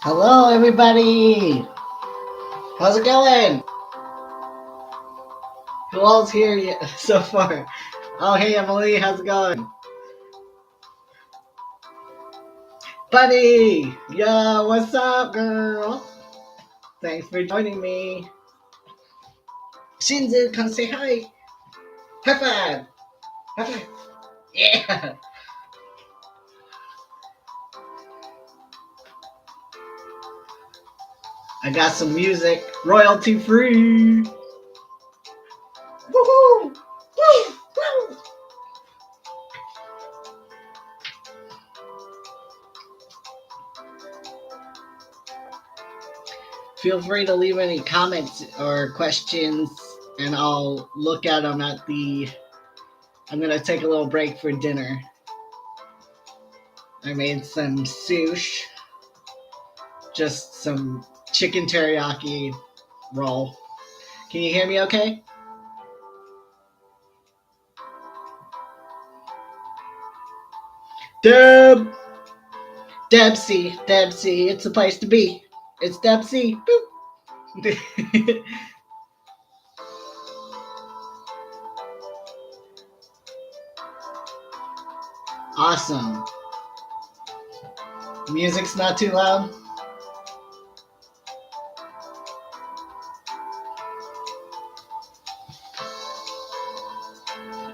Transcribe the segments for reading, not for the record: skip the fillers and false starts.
Hello, everybody. How's it going? Who all's here yet so far? Oh, hey, Emily. How's it going? Buddy. Yo, what's up, girl? Thanks for joining me. Shinzu, come say hi. High five. High five. Yeah. I got some music, royalty free. Woohoo! Woo! Woo! Feel free to leave any comments or questions, and I'll look at them at the. I'm gonna take a little break for dinner. I made some sushi, just some chicken teriyaki roll. Can you hear me okay? Deb! Debsy, Debsy, it's the place to be. It's Debsy. Boop. Awesome. Music's not too loud.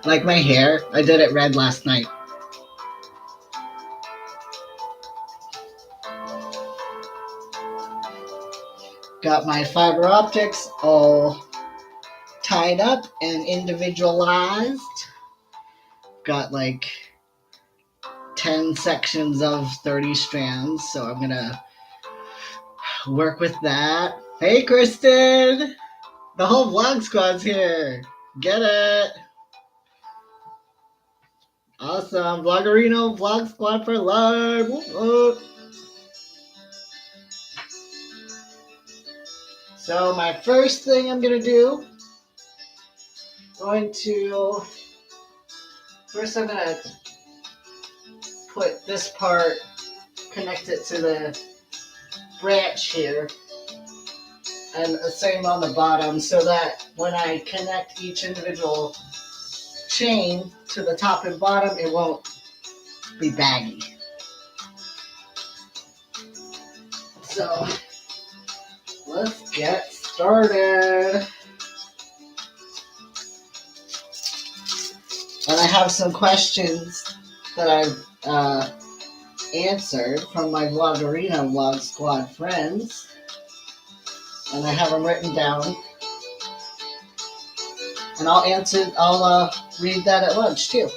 Like my hair, I did it red last night. Got my fiber optics all tied up and individualized. Got like 10 sections of 30 strands, so I'm gonna work with that. Hey, Kristen! The whole vlog squad's here. Get it? Awesome. Vloggerino, vlog squad for life. So my first thing I'm gonna do, first I'm gonna put this part, connect it to the branch here, and the same on the bottom, so that when I connect each individual chain to the top and bottom, it won't be baggy. So let's get started. And I have some questions that I've answered from my Vloggerino Vlog Squad friends. And I have them written down. And I'll read that at lunch too.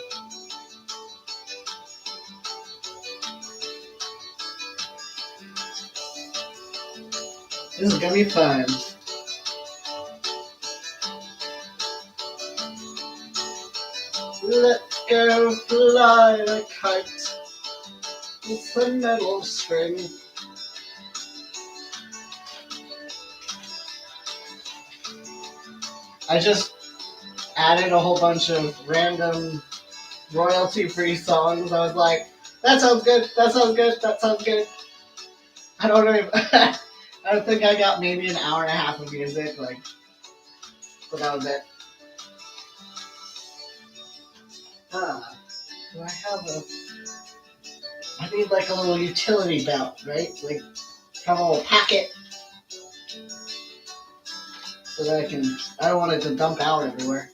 This is gonna be fun. Let's go fly a kite. It's the metal string. I just added a whole bunch of random royalty-free songs. I was like, that sounds good, that sounds good, that sounds good. I don't know I don't think I got maybe an hour and a half of music, but that was it. Do I have I need like a little utility belt, right? Like, have a little packet so that I don't want it to dump out everywhere.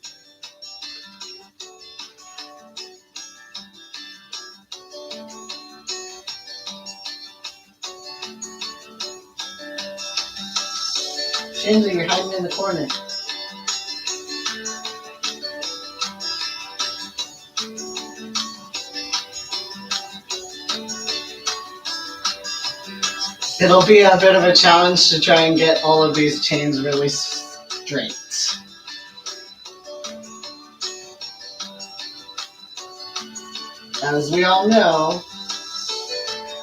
Shinzu, you're hiding in the corner. It'll be a bit of a challenge to try and get all of these chains really straight. As we all know,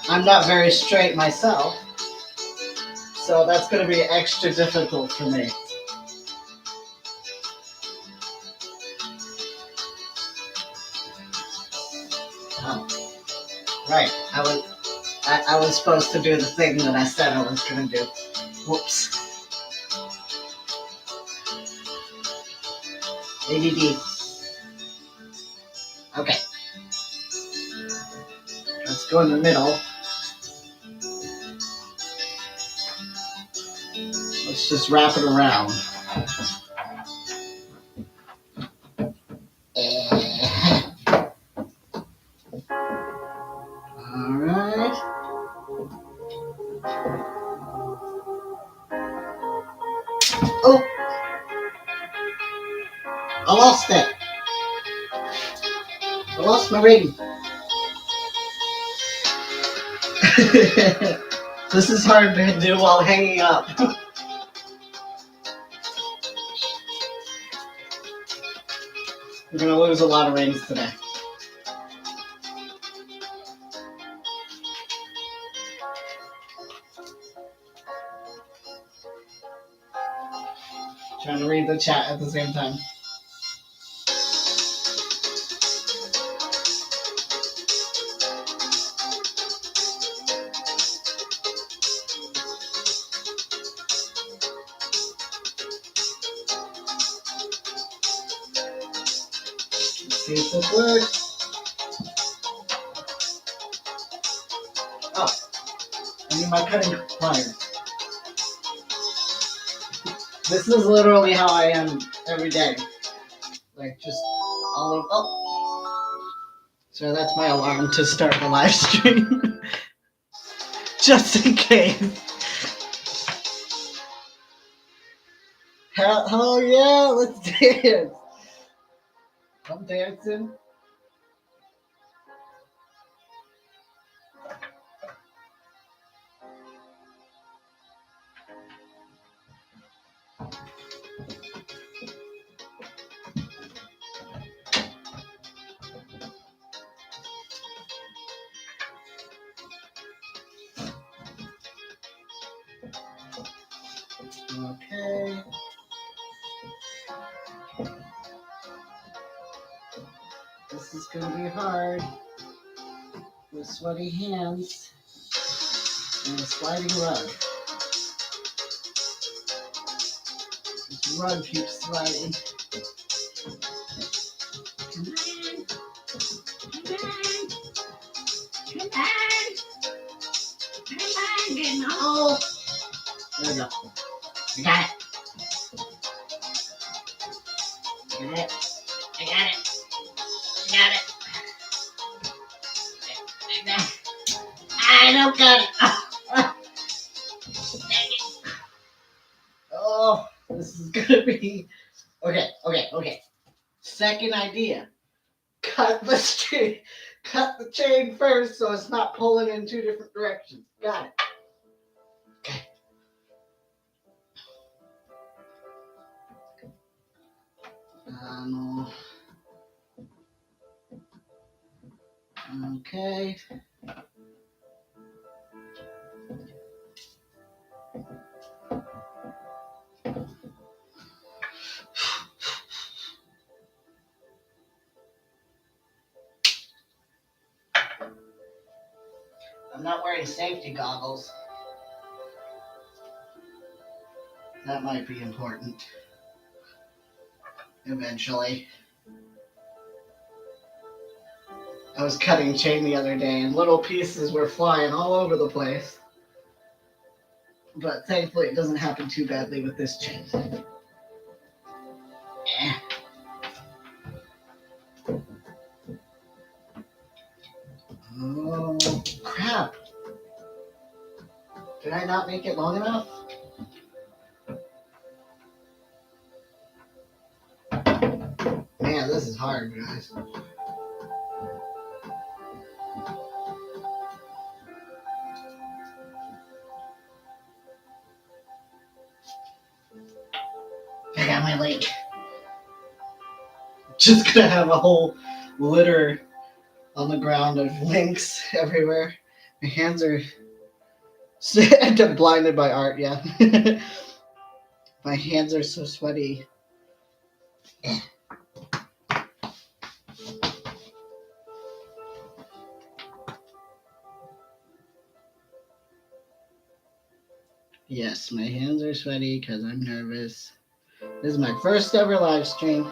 I'm not very straight myself, so that's going to be extra difficult for me. Oh, right. I was supposed to do the thing that I said I was going to do. Whoops. ADD. Okay. Let's go in the middle. Let's just wrap it around. Alright. Oh! I lost it. I lost my ring. This is hard to do while hanging up. We're gonna lose a lot of rings today. Trying to read the chat at the same time. Let's see if this works. Oh, I need my cutting pliers. This is literally how I am every day. Like, just all of. Oh! So that's my alarm to start the live stream. Just in case. Hell yeah, let's dance. I'm dancing. Okay. This is gonna be hard with sweaty hands and a sliding rug. This rug keeps sliding. Come on. Come on. Come on. Come on, get in the hole. There we go. I got it. I got it. I got it. I got it. I don't got it. Dang it. Oh, this is gonna be okay. Second idea. Cut the chain first so it's not pulling in two different directions. Got it. Okay. Okay. I'm not wearing safety goggles. That might be important. Eventually. I was cutting chain the other day and little pieces were flying all over the place. But thankfully it doesn't happen too badly with this chain. Oh, crap. Did I not make it long enough? Man, this is hard, guys. I got my link. Just gonna have a whole litter on the ground of links everywhere. My hands are blinded by art, yeah. My hands are so sweaty. Yes, my hands are sweaty because I'm nervous. This is my first ever live stream.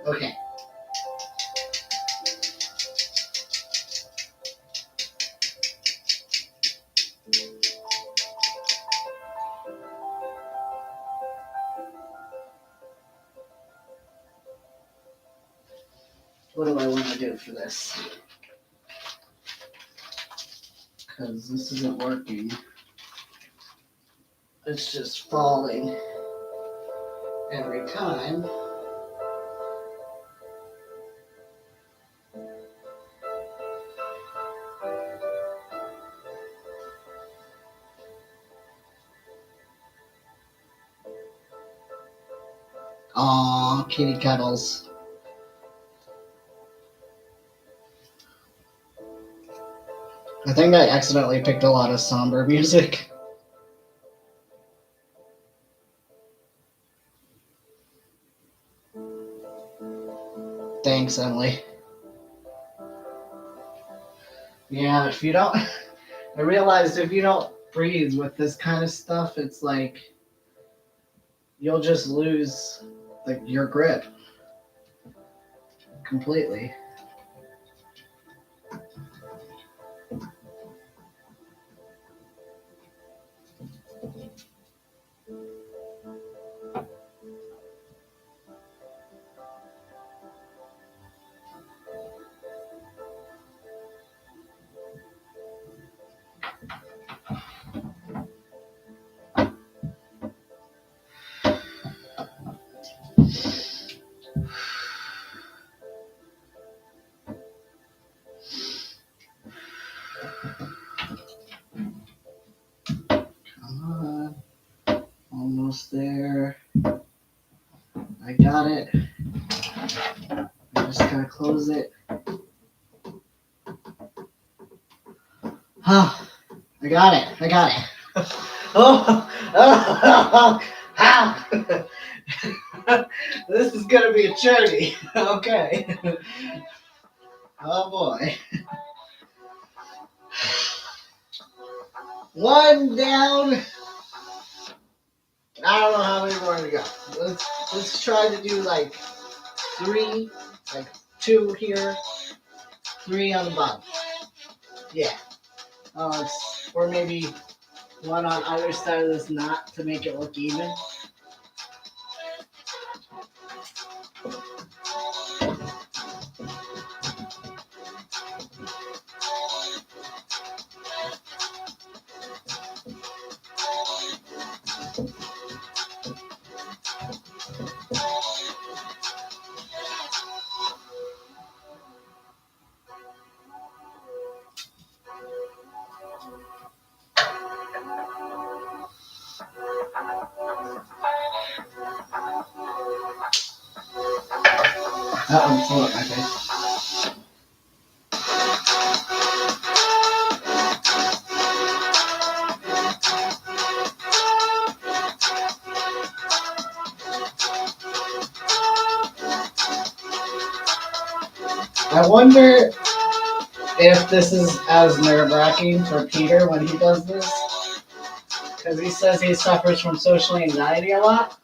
Okay. What do I want to do for this? Because this isn't working. It's just falling every time. Aw, kitty cuddles. I think I accidentally picked a lot of somber music. Thanks, Emily. Yeah, if you don't... I realized if you don't breathe with this kind of stuff, it's like... You'll just lose your grip. Completely. Come on. Almost there. I got it. I just gotta close it. Ah, I got it. I got it. This is gonna be a journey. Okay. Oh boy. One down. I don't know how many more to go. Let's try to do like 3, like 2 here, 3 on the bottom. Yeah. Or maybe 1 on either side of this knot to make it look even. That one flew up my face. I wonder if this is as nerve-wracking for Peter when he does this, because he says he suffers from social anxiety a lot.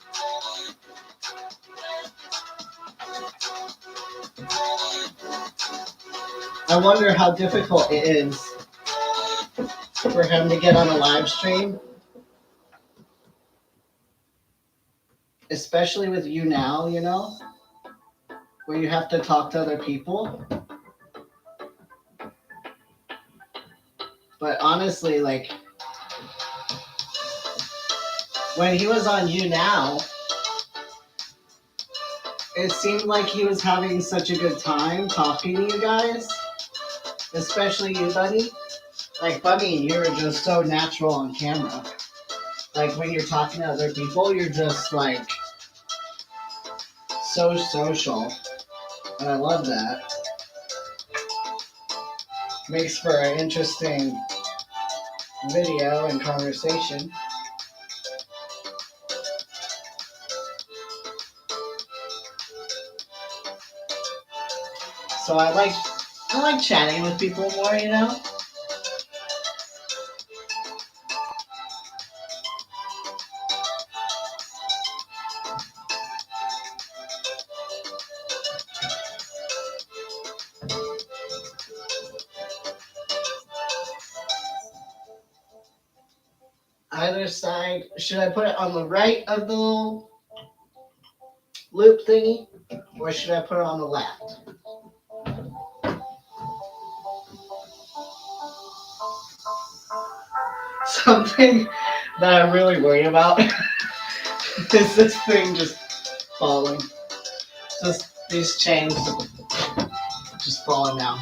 I wonder how difficult it is for him to get on a live stream, especially with you now, where you have to talk to other people. But honestly, when he was on You Now, it seemed like he was having such a good time talking to you guys, especially you, Bunny. Bunny, you're just so natural on camera. When you're talking to other people, you're just, so social. And I love that. Makes for an interesting video and conversation. So I like chatting with people more, you know? Either side. Should I put it on the right of the little loop thingy? Or should I put it on the left? Something that I'm really worried about is this thing just falling. Just these chains just falling down.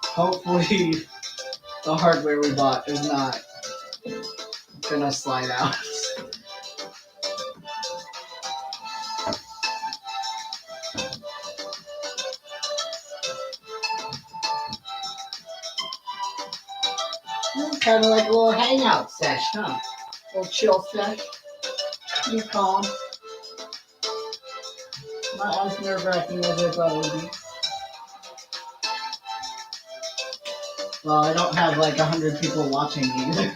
Hopefully the hardware we bought is not gonna slide out. Kind of like a little hangout sesh, huh? A little chill sesh. Pretty calm. Not as nerve-wracking as I thought it would be. Well, I don't have like 100 people watching either.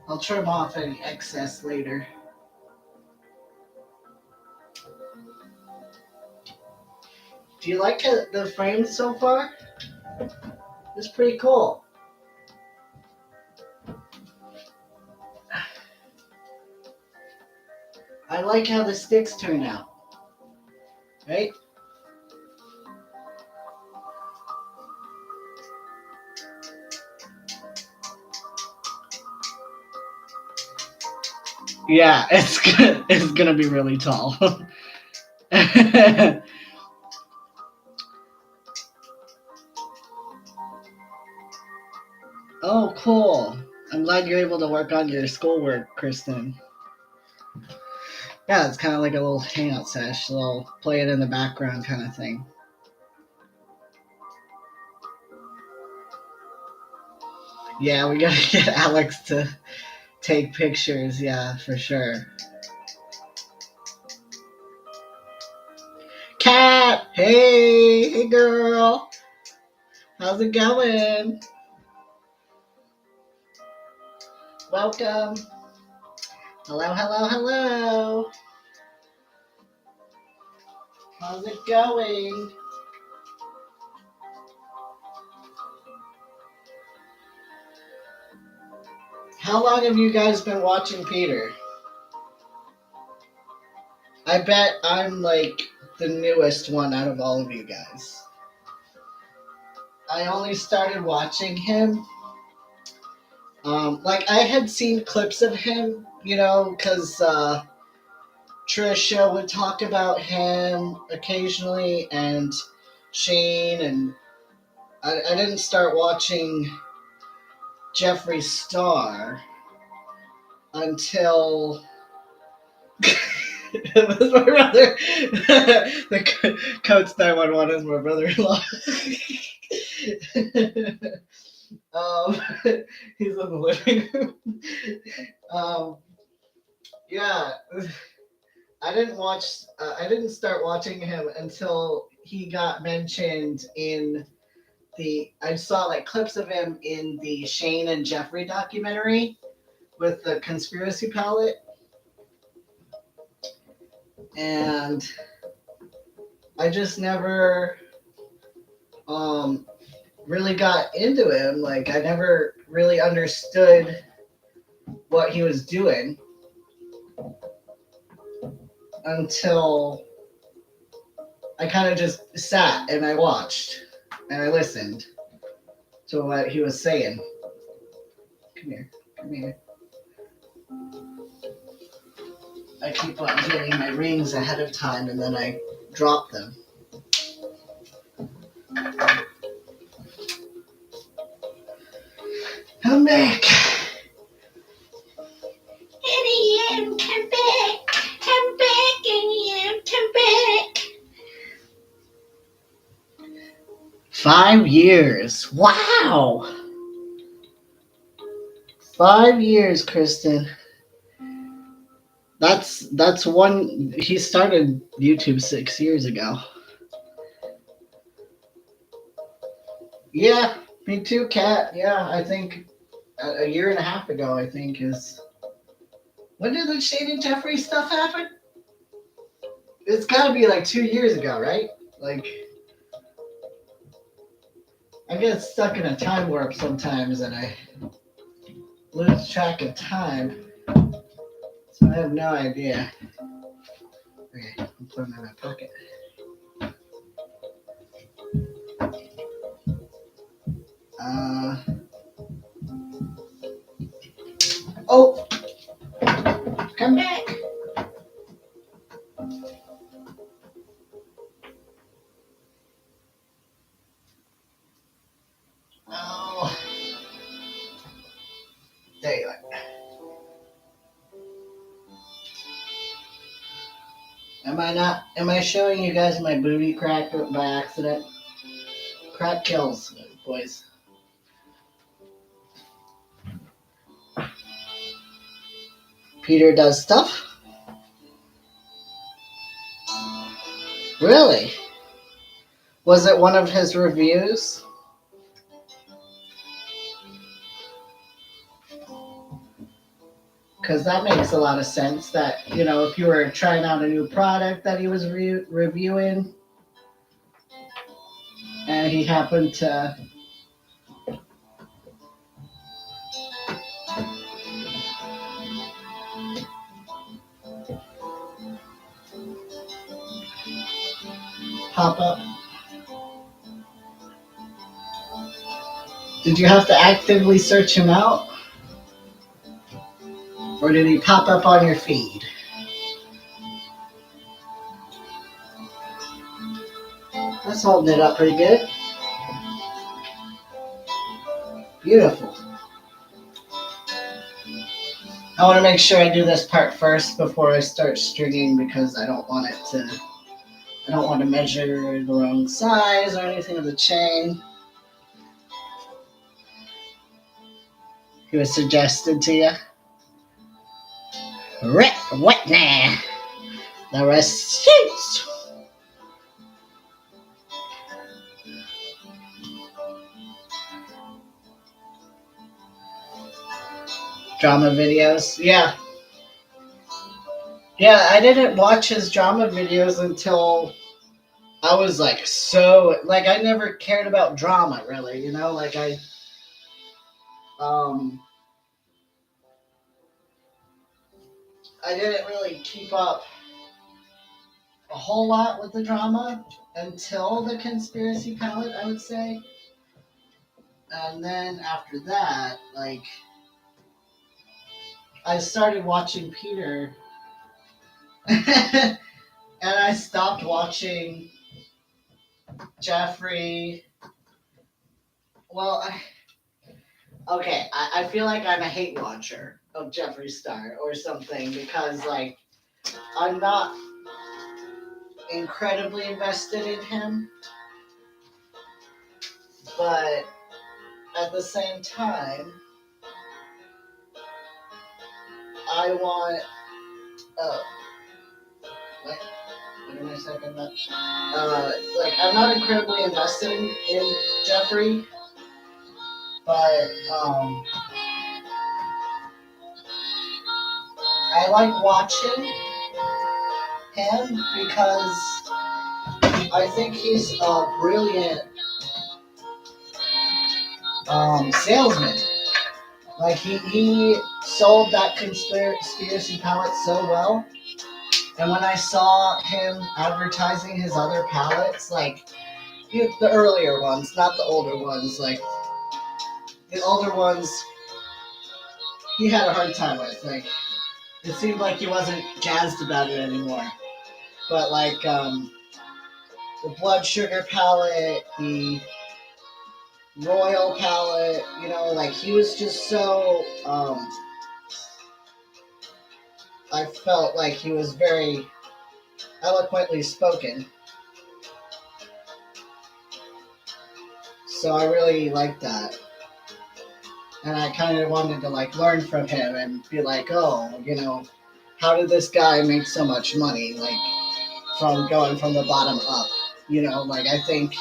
I'll trim off any excess later. Do you like the frame so far? It's pretty cool. I like how the sticks turn out. Right? Yeah, it's gonna be really tall. Oh, cool. I'm glad you're able to work on your schoolwork, Kristen. Yeah, it's kind of like a little hangout sesh, a little play it in the background kind of thing. Yeah, we gotta get Alex to take pictures, yeah, for sure. Cat! Hey girl! How's it going? Welcome. Hello, hello, hello. How's it going? How long have you guys been watching Peter? I bet I'm like the newest one out of all of you guys. I only started watching him. Like I had seen clips of him, you know, because Trisha would talk about him occasionally, and Shane, and I didn't start watching Jeffree Star until it was my brother. The Coach 911 is my brother-in-law. He's in the living room. Yeah, I didn't start watching him until he got mentioned in I saw like clips of him in the Shane and Jeffree documentary with the conspiracy palette. And I just never really got into him. Like I never really understood what he was doing. until I kind of just sat and I watched and I listened to what he was saying. Come here, come here. I keep on getting my rings ahead of time and then I drop them. I'm back. Eddie, come back. Come back, Eddie, come back. 5 years. Wow. 5 years, Kristen. That's one. He started YouTube 6 years ago. Yeah, me too, Kat. Yeah, I think a year and a half ago. I think is when did the Shane Jeffrey stuff happen? It's got to be like 2 years ago, right? Like, I get stuck in a time warp sometimes, and I lose track of time. So I have no idea. Okay, I'm putting it in my pocket. Oh, come back. Oh, there you are. Am I showing you guys my booty crack by accident? Crack kills, boys. Peter does stuff? Really? Was it one of his reviews? Because that makes a lot of sense that, you know, if you were trying out a new product that he was reviewing and he happened to pop up. Did you have to actively search him out? Or did he pop up on your feed? That's holding it up pretty good. Beautiful. I want to make sure I do this part first before I start stringing because I don't want to measure the wrong size or anything of the chain. He was suggested to you. Rick Whitney. The receipts. Drama videos. Yeah. Yeah, I didn't watch his drama videos until I was like I never cared about drama really, you know, like I didn't really keep up a whole lot with the drama until the conspiracy palette, I would say. And then after that, like, I started watching Peter and I stopped watching Jeffrey. Well, I feel like I'm a hate watcher of Jeffree Star or something because, like, I'm not incredibly invested in him, but at the same time, I want. Oh, wait a second. Like, I'm not incredibly invested in Jeffrey, but I like watching him because I think he's a brilliant salesman. Like, he sold that conspiracy palette so well And when I saw him advertising his other palettes, like the earlier ones, not the older ones, like the older ones, he had a hard time with. Like it seemed like he wasn't jazzed about it anymore. But like the blood sugar palette, the royal palette, you know, like he was just so. I felt like he was very eloquently spoken. So I really liked that. And I kind of wanted to like learn from him and be like, oh, you know, how did this guy make so much money? Like from going from the bottom up, you know, like I think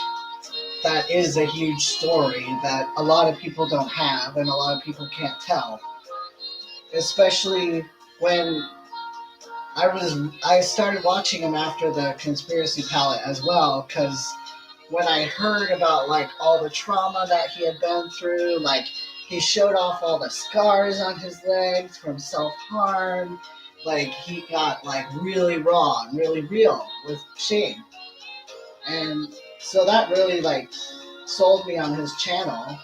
that is a huge story that a lot of people don't have and a lot of people can't tell. Especially when I started watching him after the conspiracy palette as well, because when I heard about like all the trauma that he had been through, like he showed off all the scars on his legs from self-harm, like he got like really raw and really real with Shane. And so that really like sold me on his channel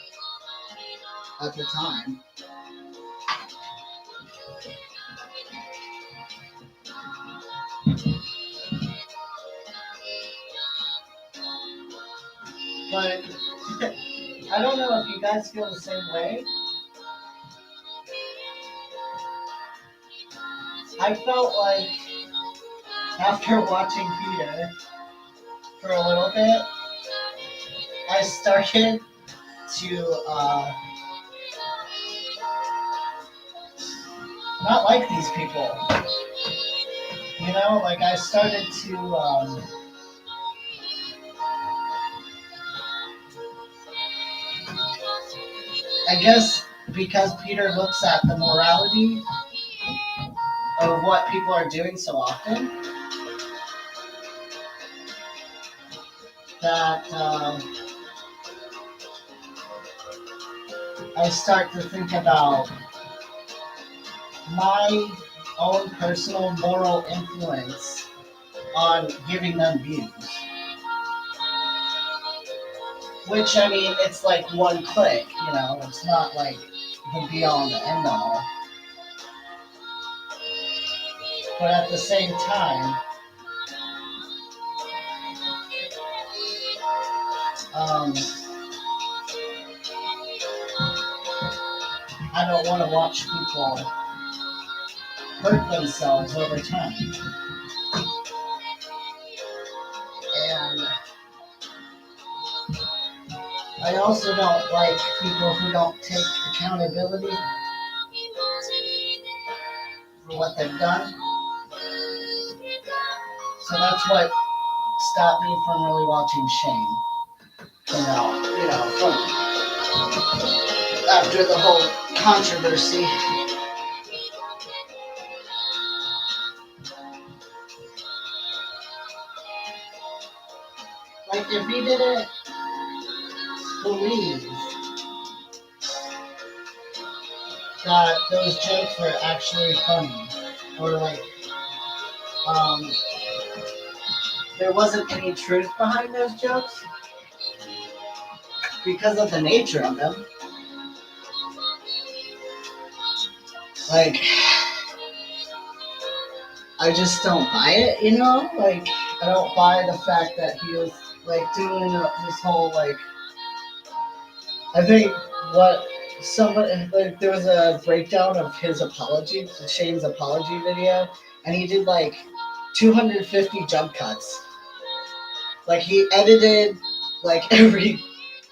at the time. But I don't know if you guys feel the same way. I felt like after watching Peter for a little bit, I started to not like these people. You know, like I started to I guess because Peter looks at the morality of what people are doing so often, that I start to think about my own personal moral influence on giving them views. Which, I mean, it's like one click, you know, it's not like the be all and the end all. But at the same time, I don't want to watch people hurt themselves over time. And I also don't like people who don't take accountability for what they've done. So that's what stopped me from really watching Shane. From now, you know, from after the whole controversy. Like if he didn't believe that those jokes were actually funny, or like there wasn't any truth behind those jokes because of the nature of them. Like, I just don't buy it, you know? Like, I don't buy the fact that he was, like, doing this whole, like, I think what somebody, like, there was a breakdown of his apology, Shane's apology video, and he did, like, 250 jump cuts. Like, he edited, like, every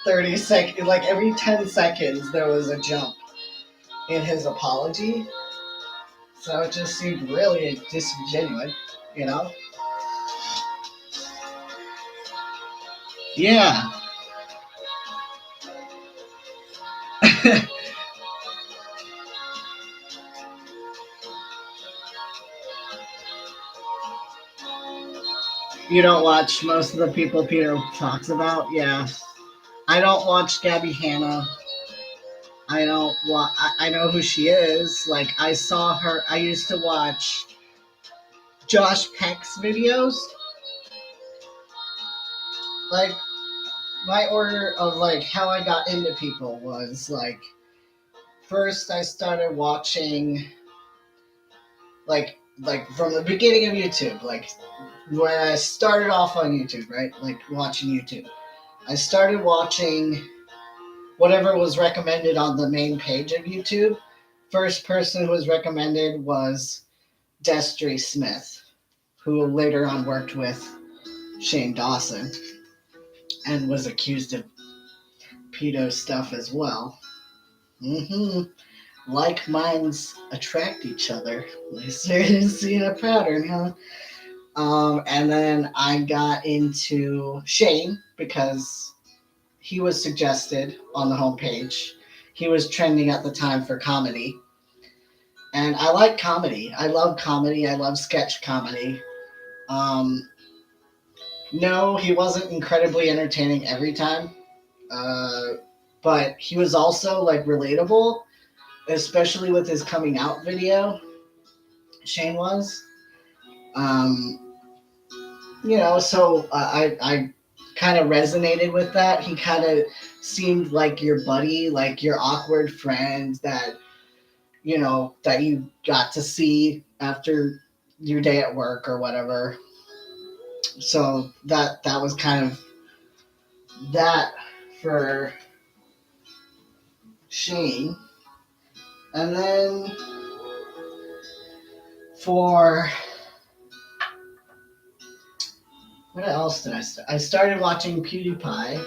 30 seconds, like, every 10 seconds there was a jump in his apology. So it just seemed really disingenuous, you know? Yeah. You don't watch most of the people Peter talks about? Yeah. I don't watch Gabby Hanna. I don't I know who she is. Like, I saw her. I used to watch Josh Peck's videos. Like, my order of like how I got into people was like, first I started watching like from the beginning of YouTube, like when I started off on YouTube, right? Like watching YouTube. I started watching whatever was recommended on the main page of YouTube. First person who was recommended was Destry Smith, who later on worked with Shane Dawson and was accused of pedo stuff as well. Like minds attract each other. We started seeing a pattern, huh? And then I got into Shane because he was suggested on the homepage. He was trending at the time for comedy. And I like comedy. I love comedy. I love sketch comedy. No, he wasn't incredibly entertaining every time. But he was also like relatable, especially with his coming out video. Shane was. So I kind of resonated with that. He kind of seemed like your buddy, like your awkward friend that that you got to see after your day at work or whatever. So that was kind of that for Shane. And then for what else did I start? I started watching PewDiePie.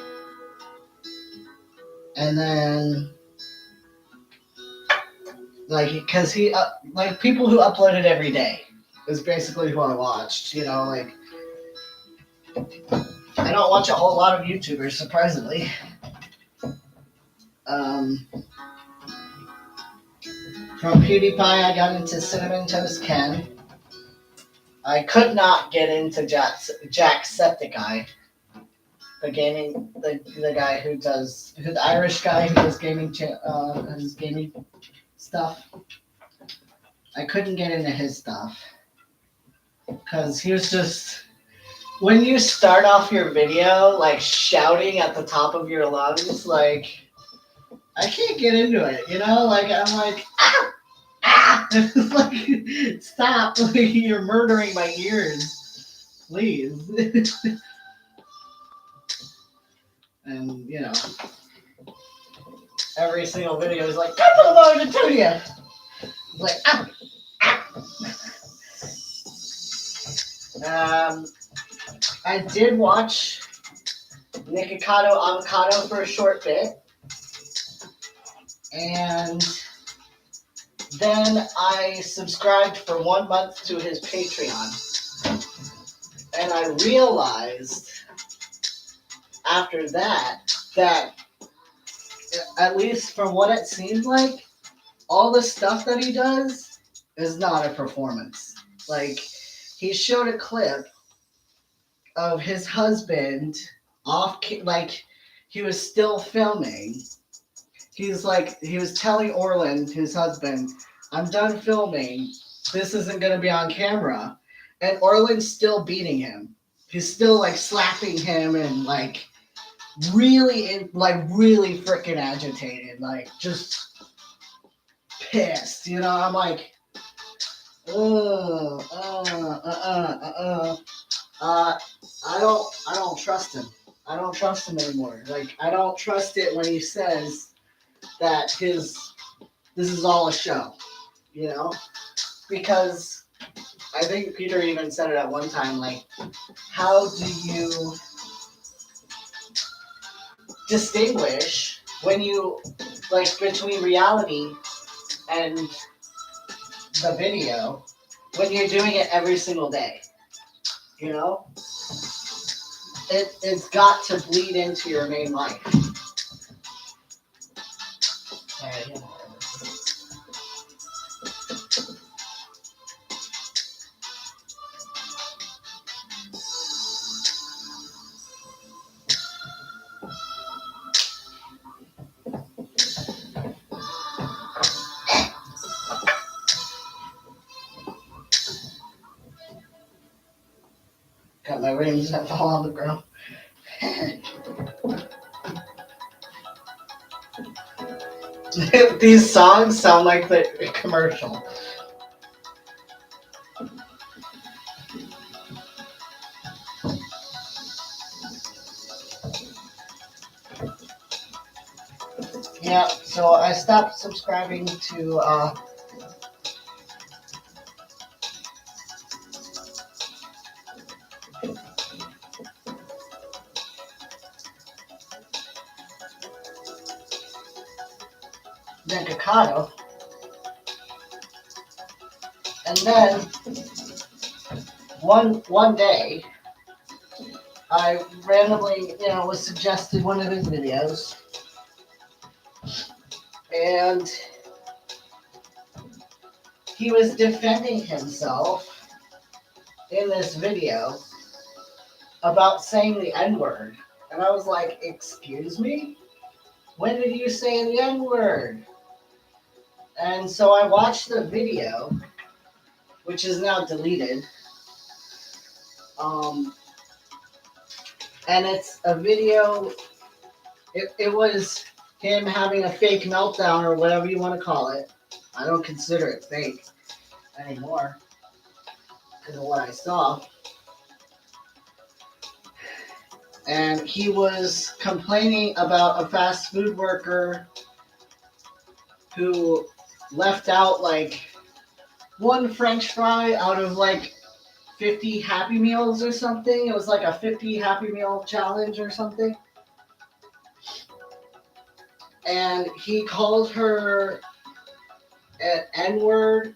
And then like because he like people who uploaded every day is basically who I watched. Like I don't watch a whole lot of YouTubers, surprisingly. From PewDiePie, I got into Cinnamon Toast Ken. I could not get into Jacksepticeye, the guy the Irish guy who does his gaming stuff. I couldn't get into his stuff because he was just, when you start off your video like shouting at the top of your lungs, like I can't get into it, like I'm like like stop, like, you're murdering my ears, please. And every single video is like couple of moments to you. Like I did watch Nikocado Avocado for a short bit, and then I subscribed for 1 month to his Patreon, and I realized after that at least from what it seemed like, all the stuff that he does is not a performance. Like, he showed a clip of his husband like he was still filming. He was telling Orland, his husband, I'm done filming. This isn't going to be on camera. And Orland's still beating him. He's still like slapping him and like really freaking agitated, like just pissed. I'm like, I don't trust him. I don't trust him anymore. Like, I don't trust it when he says that this is all a show, because I think Peter even said it at one time, like, how do you distinguish when you, like, between reality and the video when you're doing it every single day? It's got to bleed into your main life. Got my rings that fall on the ground. These songs sound like the commercial. Yeah, so I stopped subscribing to Nikocado. And then one day I randomly, was suggested one of his videos, and he was defending himself in this video about saying the N-word. And I was like, excuse me? When did you say the N-word? And so I watched the video, which is now deleted. And it's a video, it was him having a fake meltdown or whatever you want to call it. I don't consider it fake anymore because of what I saw. And he was complaining about a fast food worker who left out like one French fry out of like 50 Happy Meals or something. It was like a 50 Happy Meal challenge or something. And he called her an N-word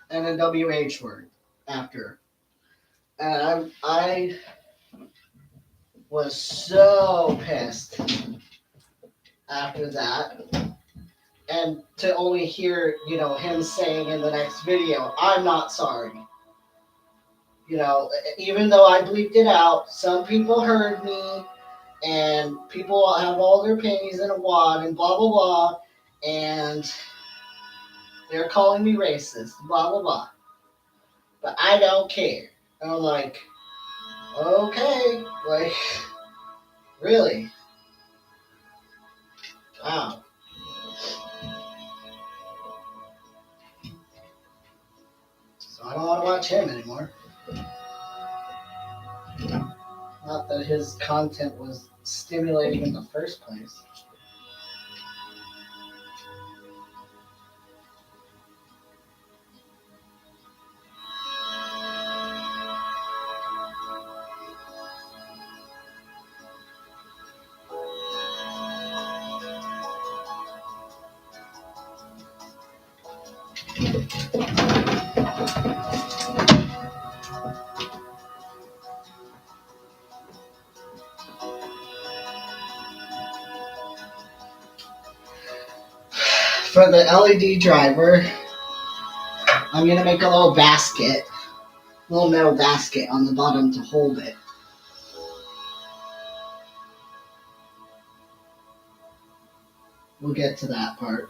and a WH word after. And I was so pissed after that. And to only hear, him saying in the next video, I'm not sorry. Even though I bleeped it out, some people heard me, and people have all their panties in a wad, and blah, blah, blah, and they're calling me racist, blah, blah, blah. But I don't care. And I'm like, okay, like, really? Wow. So I don't want to watch him anymore. Not that his content was stimulating in the first place. For the LED driver, I'm going to make a little basket, a little metal basket on the bottom to hold it. We'll get to that part.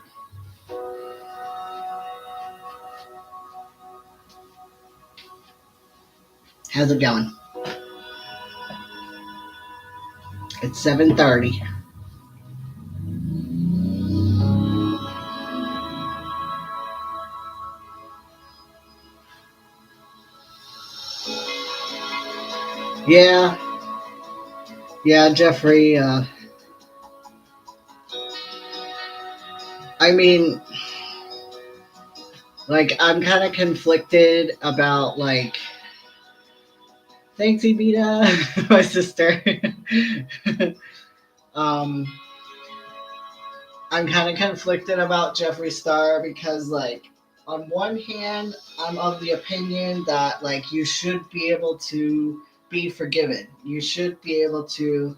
How's it going? It's 7:30. Yeah, Jeffrey, I mean, like, I'm kind of conflicted about, like, thanks, Evita, my sister. I'm kind of conflicted about Jeffree Star because, like, on one hand, I'm of the opinion that, like, you should be able to be forgiven. You should be able to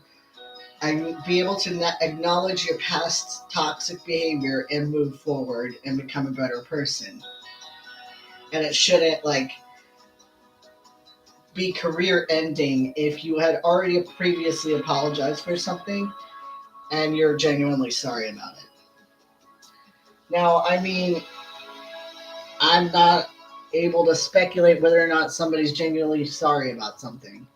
acknowledge your past toxic behavior and move forward and become a better person. And it shouldn't, like, be career ending if you had already previously apologized for something and you're genuinely sorry about it. Now, I mean, I'm not able to speculate whether or not somebody's genuinely sorry about something,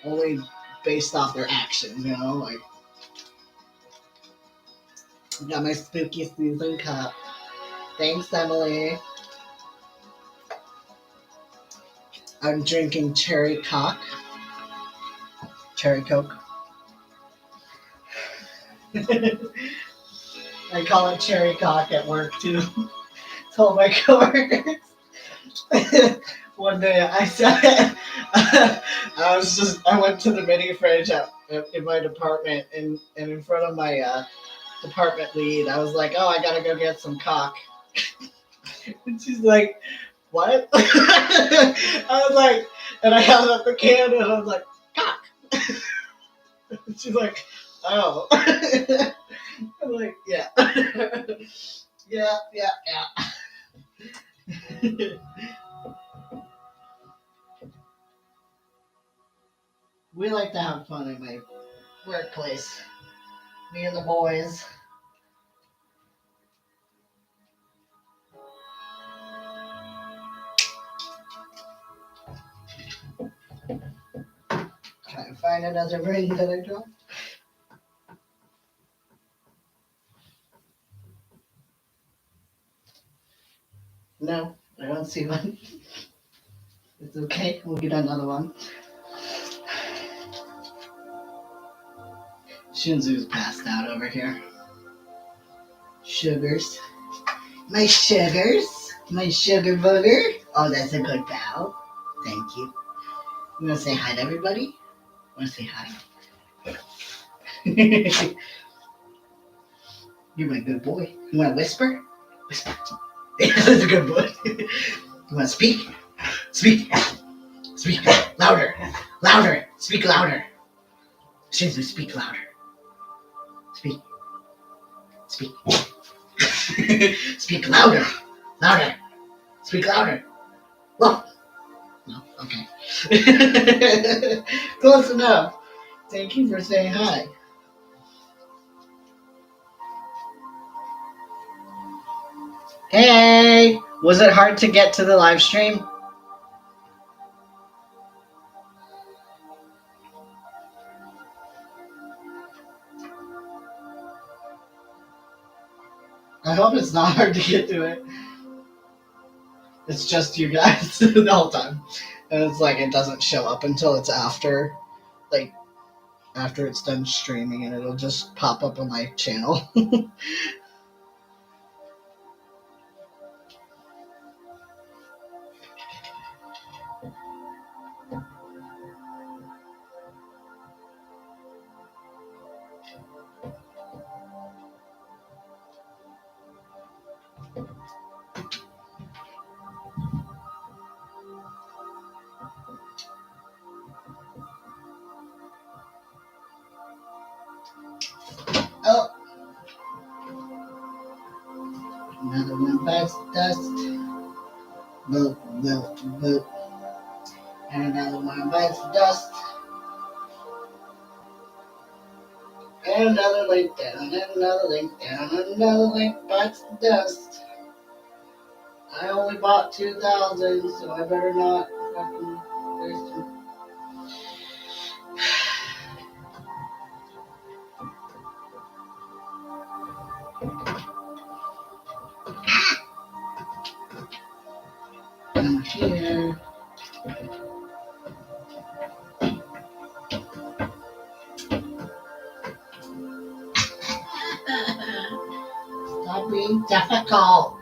only based off their actions. You know, like got my spooky season cup. Thanks, Emily. I'm drinking cherry coke. Cherry Coke. I call it cherry cock at work too. Told my coworkers. One day I said I went to the mini fridge in my department and in front of my department lead I was like, oh, I gotta go get some cock. And she's like, what? I was like, and I held up the can and I was like, cock. She's like, oh. I'm like, yeah. Yeah. We like to have fun in my workplace. Me and the boys. Trying to find another ring that I dropped. No, I don't see one. It's okay. We'll get another one. Shinzu's passed out over here. Sugars. My sugars. My sugar booger. Oh, that's a good pal. Thank you. You want to say hi to everybody? Want to say hi? You're my good boy. You want to whisper? Whisper. That's a good boy. You want to speak? Speak. Speak. Louder. Louder. Speak louder. Shinzu, speak louder. Speak. Speak. Speak louder. Louder. Speak louder. Whoa. No? Okay. Close enough. Thank you for saying hi. Hey! Was it hard to get to the live stream? I hope it's not hard to get to it. It's just you guys the whole time. And it's like it doesn't show up until it's after it's done streaming and it'll just pop up on my channel. Oh! Another one bites the dust. Boop, boop, boop. And another one bites the dust. And another link down, and another link down, and another link bites the dust. I only bought 2,000, so I better not fucking waste them. I'm here. Stop being difficult.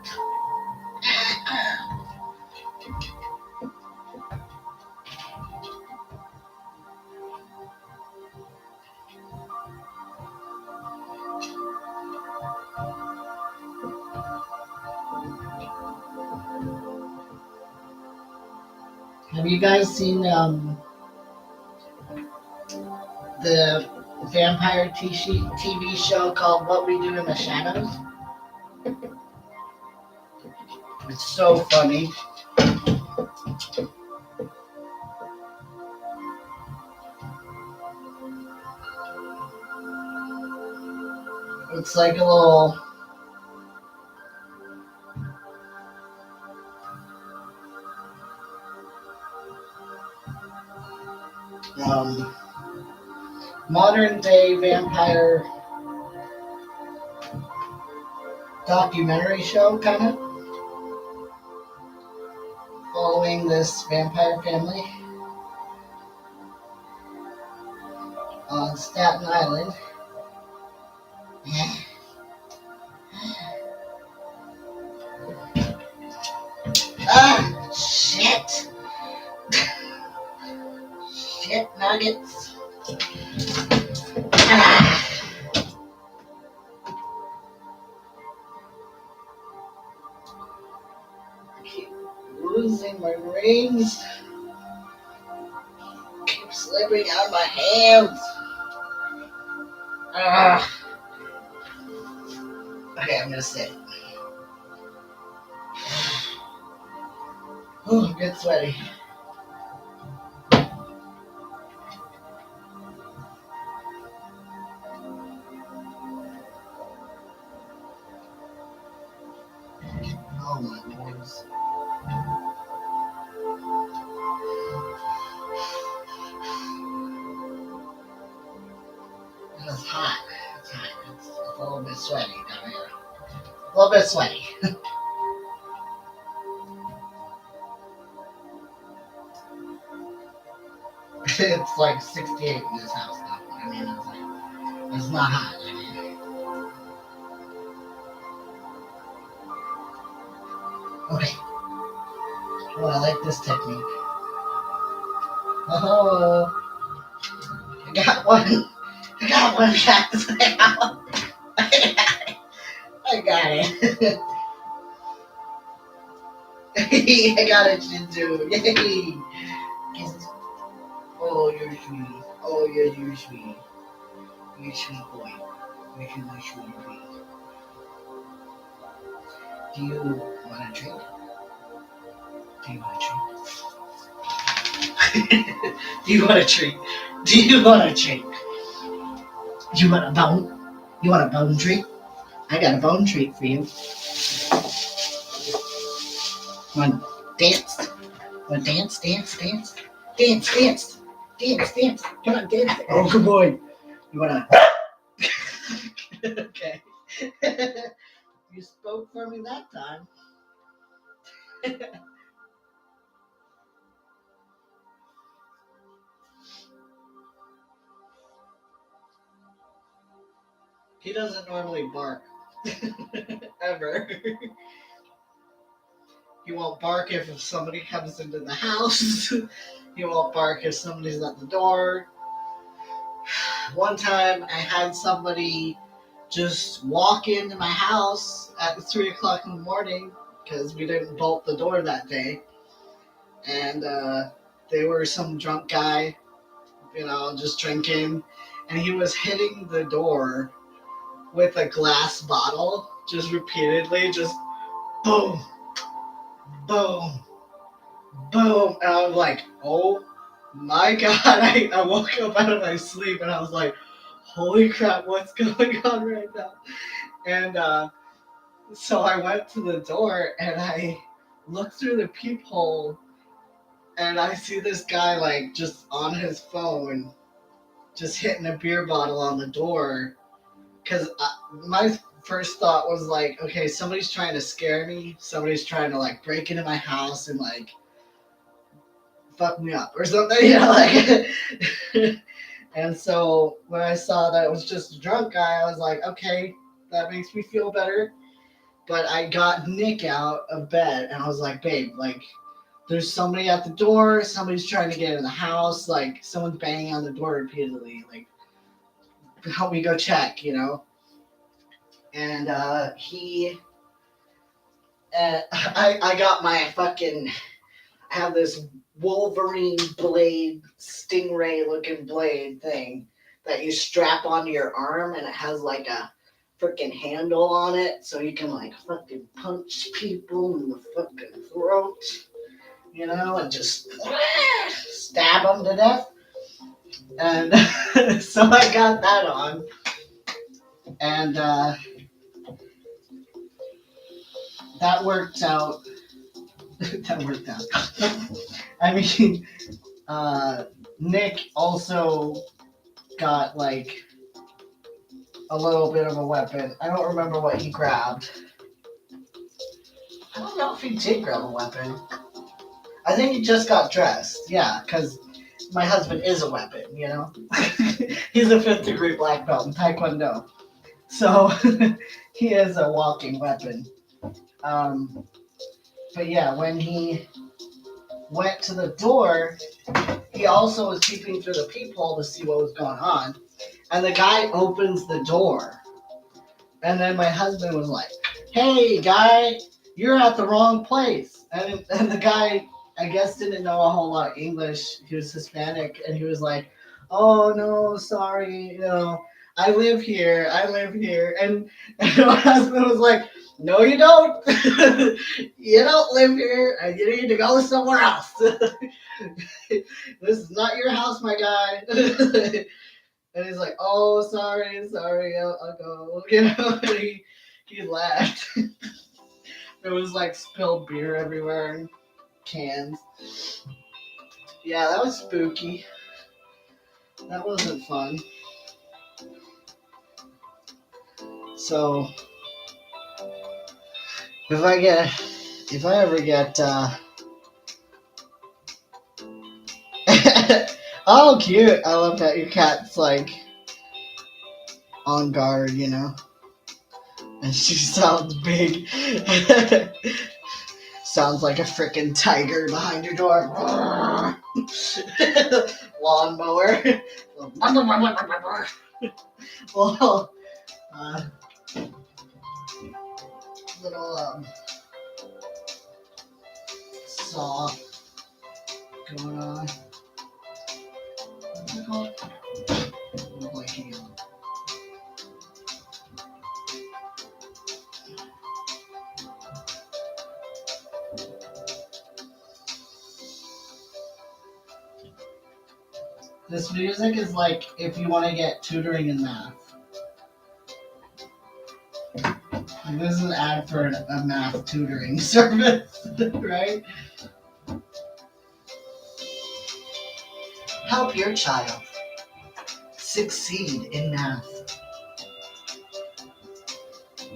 Have you guys seen the vampire TV show called What We Do in the Shadows? It's so funny. It's like a little... um, modern day vampire documentary show, kind of following this vampire family on Staten Island. Ah, shit! Shit nuggets. Ah. I keep losing my rings. Keep slipping out of my hands. Ah. Okay, I'm gonna sit. Oh, I'm getting sweaty. Oh my goodness. It's hot. It's hot. It's a little bit sweaty down here. A little bit sweaty. It's like 68 in this house now. I mean, it's not hot. I mean, okay. Well, I like this technique. Oh, I got one. I got one, guys. I got it. I got it, Shinju. Yay. Oh, you're sweet. Oh, you're sweet. You're sweet boy. You're sweet boy. Do you want a drink? Do you want a treat? Do you want a treat? Do you want a treat? Do you want a bone? You want a bone treat? I got a bone treat for you. Want to dance? Want to dance, dance, dance? Dance, dance. Dance, dance. Come on, dance. Oh, good boy. You want to... Okay. You spoke for me that time. He doesn't normally bark. Ever. He won't bark if somebody comes into the house. He won't bark if somebody's at the door. One time I had somebody just walk into my house at 3 o'clock in the morning because we didn't bolt the door that day. And they were some drunk guy, just drinking. And he was hitting the door with a glass bottle, just repeatedly, just boom, boom, boom. And I was like, oh my God. I woke up out of my sleep and I was like, holy crap, what's going on right now? And so I went to the door and I looked through the peephole and I see this guy like just on his phone, just hitting a beer bottle on the door. Because my first thought was like, okay, somebody's trying to scare me. Somebody's trying to like break into my house and like fuck me up or something, like. And so when I saw that it was just a drunk guy, I was like, okay, that makes me feel better. But I got Nick out of bed and I was like, babe, like, there's somebody at the door. Somebody's trying to get in the house. Like, someone's banging on the door repeatedly. Like, help me go check, And I got my fucking, I have this Wolverine blade, stingray looking blade thing that you strap onto your arm and it has like a freaking handle on it so you can like fucking punch people in the fucking throat, and just stab them to death. And so I got that on. And that worked out. That worked out. I mean, Nick also got like a little bit of a weapon. I don't remember what he grabbed. I don't know if he did grab a weapon. I think he just got dressed. Yeah, because my husband is a weapon, you know? He's a 5th degree black belt in Taekwondo. So he is a walking weapon. But yeah, when he went to the door, he also was peeping through the peephole to see what was going on. And the guy opens the door. And then my husband was like, "Hey, guy, you're at the wrong place." And the guy, I guess, didn't know a whole lot of English. He was Hispanic. And he was like, "Oh, no, sorry. I live here. I live here." And my husband was like, "No, you don't. You don't live here. And you need to go somewhere else. This is not your house, my guy." And he's like, "Oh, sorry, I'll go." And he laughed. There was like spilled beer everywhere and cans. Yeah, that was spooky. That wasn't fun. So, if I ever get, oh, cute. I love that your cat's like on guard, and she sounds big. Sounds like a freaking tiger behind your door. Lawnmower. Well, little saw going on. What's it called? I'm blanking on. This music is like if you want to get tutoring in math. Like, this is an ad for a math tutoring service, right? Help your child succeed in math.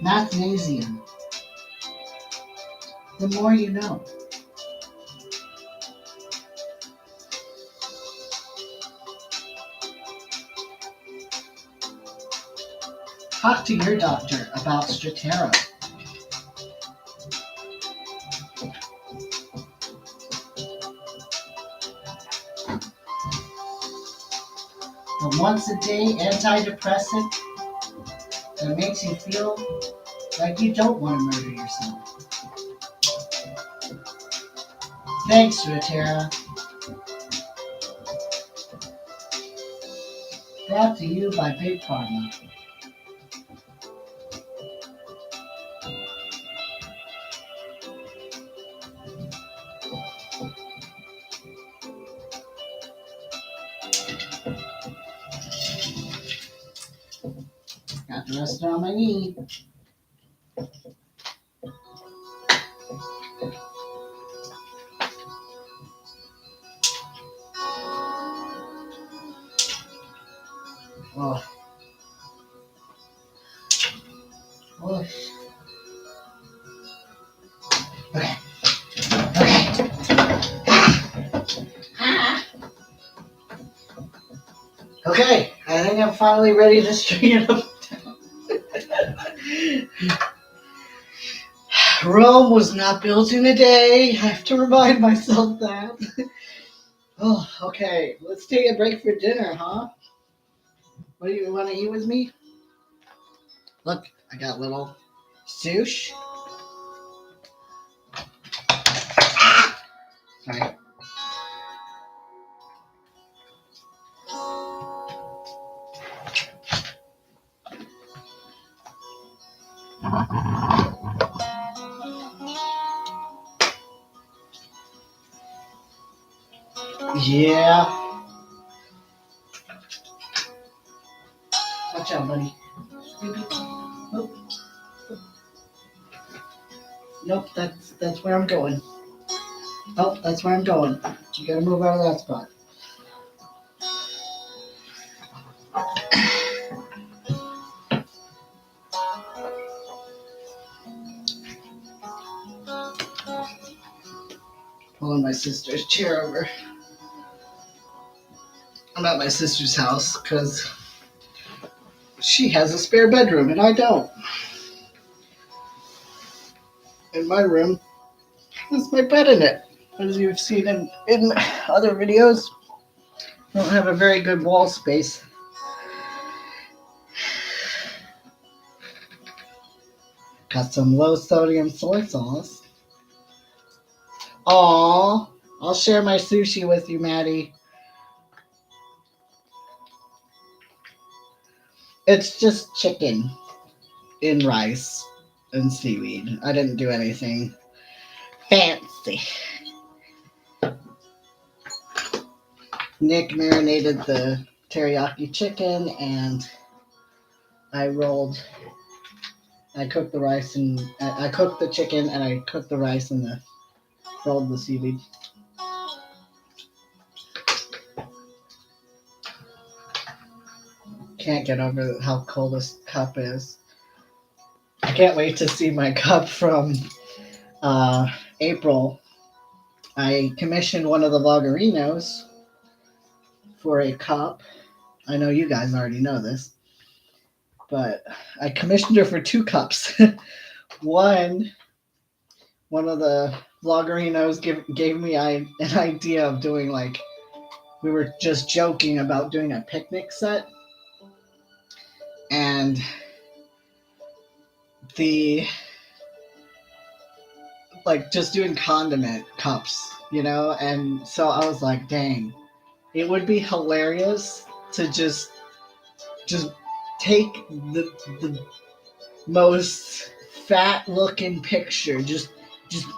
Mathnasium. The more you know. Talk to your doctor about Stratera. The once-a-day antidepressant that makes you feel like you don't want to murder yourself. Thanks, Stratera. Brought to you by Big Pharma. Got the rest on my knee. Oh. Oh. Okay. Okay, I think I'm finally ready to string it up. Rome was not built in a day. I have to remind myself that. Oh, okay. Let's take a break for dinner, huh? What do you want to eat with me? Look, I got little sushi. Sorry. Yeah. Watch out, buddy. Nope. Nope, that's where I'm going. Nope, that's where I'm going. You gotta move out of that spot. pulling my sister's chair over. I'm at my sister's house because she has a spare bedroom and I don't. In my room is my bed in it. As you've seen in other videos, I don't have a very good wall space. Got some low sodium soy sauce. Aww, I'll share my sushi with you, Maddie. It's just chicken in rice and seaweed. I didn't do anything fancy. Nick marinated the teriyaki chicken and I cooked the rice and I cooked the chicken and I cooked the rice and rolled the seaweed. Can't get over how cold this cup is. I can't wait to see my cup from April. I commissioned one of the Vlogarinos for a cup. I know you guys already know this, but I commissioned her for 2 cups. One of the Vlogarinos gave me an idea of doing like, we were just joking about doing a picnic set, and the like just doing condiment cups, and so I was like, dang, it would be hilarious to just take the most fat looking picture, just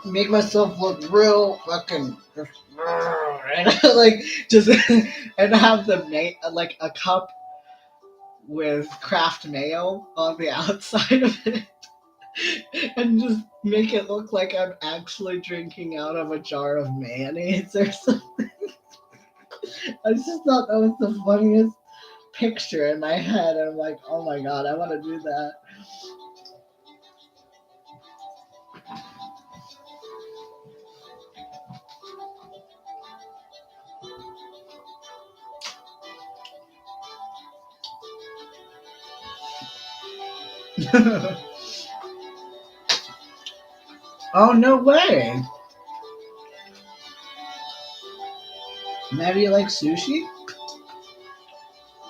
make myself look real fucking and like just and have like a cup with Kraft mayo on the outside of it and just make it look like I'm actually drinking out of a jar of mayonnaise or something. I just thought that was the funniest picture in my head. I'm like, oh my god, I want to do that. Oh, no way. Maddie likes sushi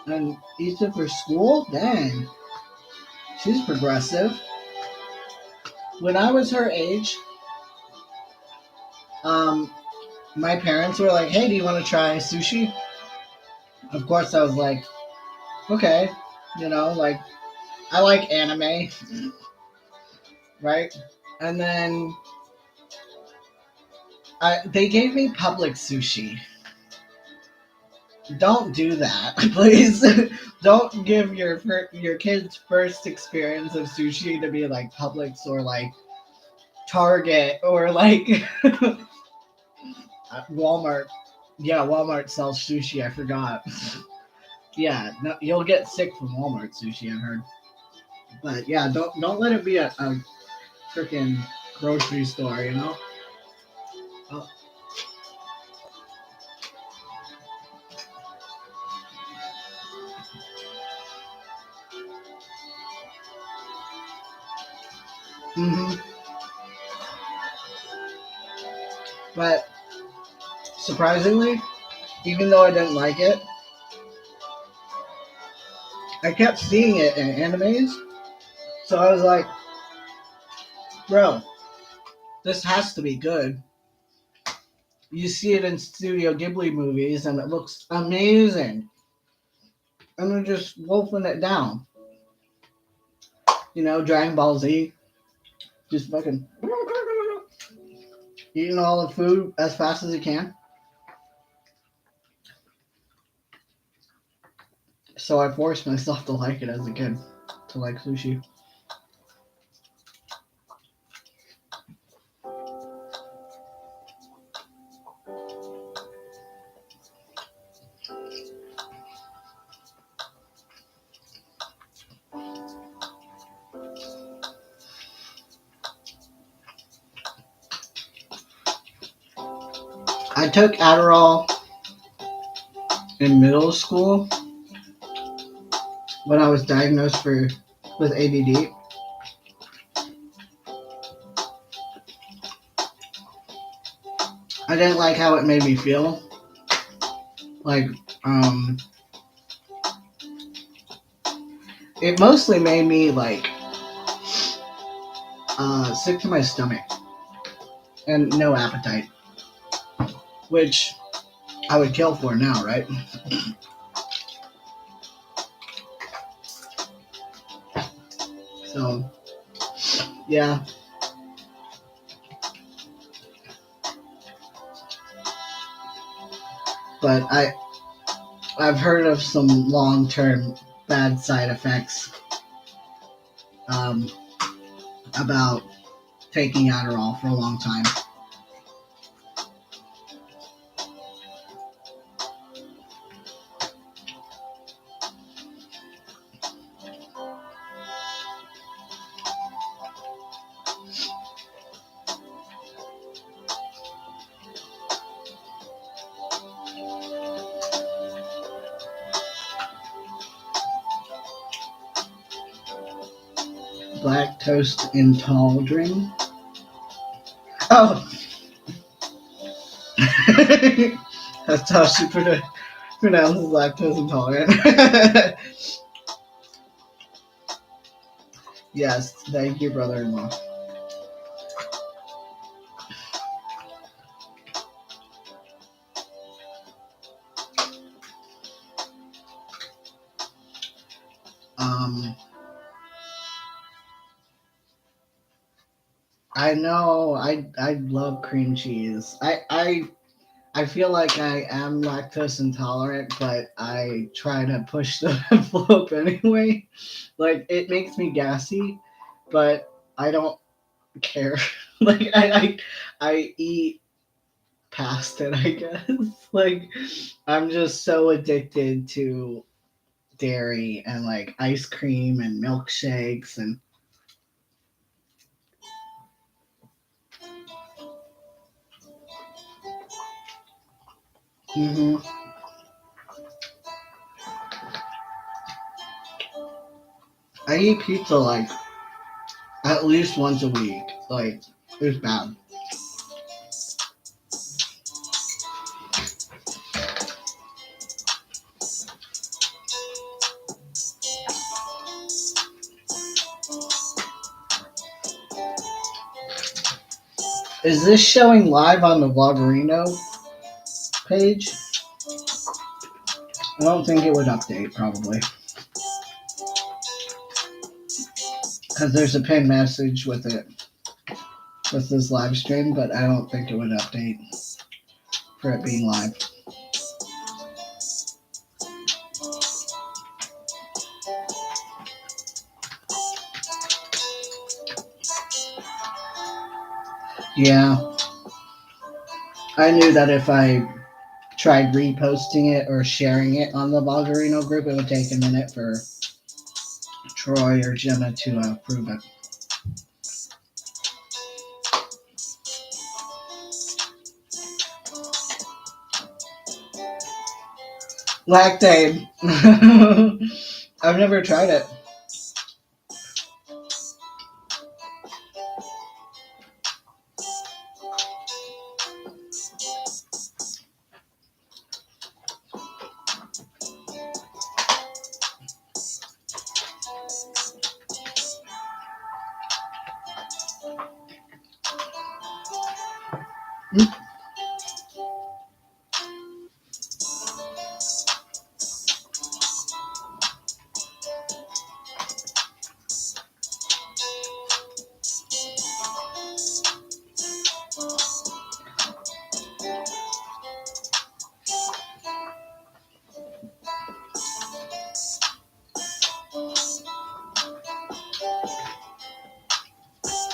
and eats it for school? Dang. She's progressive. When I was her age, my parents were like, hey, do you want to try sushi? Of course, I was like, okay. Like, I like anime, right? And then they gave me public sushi. Don't do that, please. Don't give your kid's first experience of sushi to be like Publix or like Target or like Walmart. Yeah, Walmart sells sushi. I forgot. Yeah, no, you'll get sick from Walmart sushi, I've heard. But yeah, don't let it be a freaking grocery store. Oh. Mm-hmm. But surprisingly, even though I didn't like it, I kept seeing it in animes. So I was like, bro, this has to be good. You see it in Studio Ghibli movies and it looks amazing. And they're just wolfing it down. Dragon Ball Z. Just fucking eating all the food as fast as you can. So I forced myself to like it as a kid. To like sushi. I took Adderall in middle school when I was diagnosed with ADD. I didn't like how it made me feel. Like, it mostly made me like sick to my stomach and no appetite, which I would kill for now, right? So, yeah. But I've heard of some long-term bad side effects about taking Adderall for a long time. Lactose intolerant. Oh, that's how she pronounces lactose intolerant. Yes, thank you, brother-in-law. I know. I love cream cheese. I feel like I am lactose intolerant, but I try to push the envelope anyway. Like, it makes me gassy, but I don't care. Like, I eat past it, I guess. Like, I'm just so addicted to dairy and like ice cream and milkshakes and hmm I eat pizza like at least once a week. Like, it's bad. Is this showing live on the Vloggerino page? I don't think it would update, probably. Because there's a pinned message with it, with this live stream, but I don't think it would update for it being live. Yeah. I knew that if I tried reposting it or sharing it on the Vloggerino group, it would take a minute for Troy or Gemma to approve it. Lactate. I've never tried it.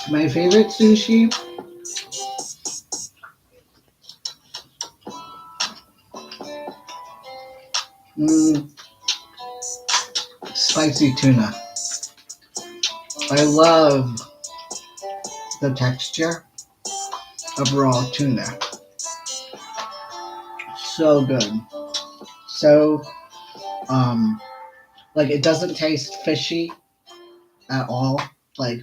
My favorite sushi? Spicy tuna. I love the texture of raw tuna. so good. So, like it doesn't taste fishy at all. Like,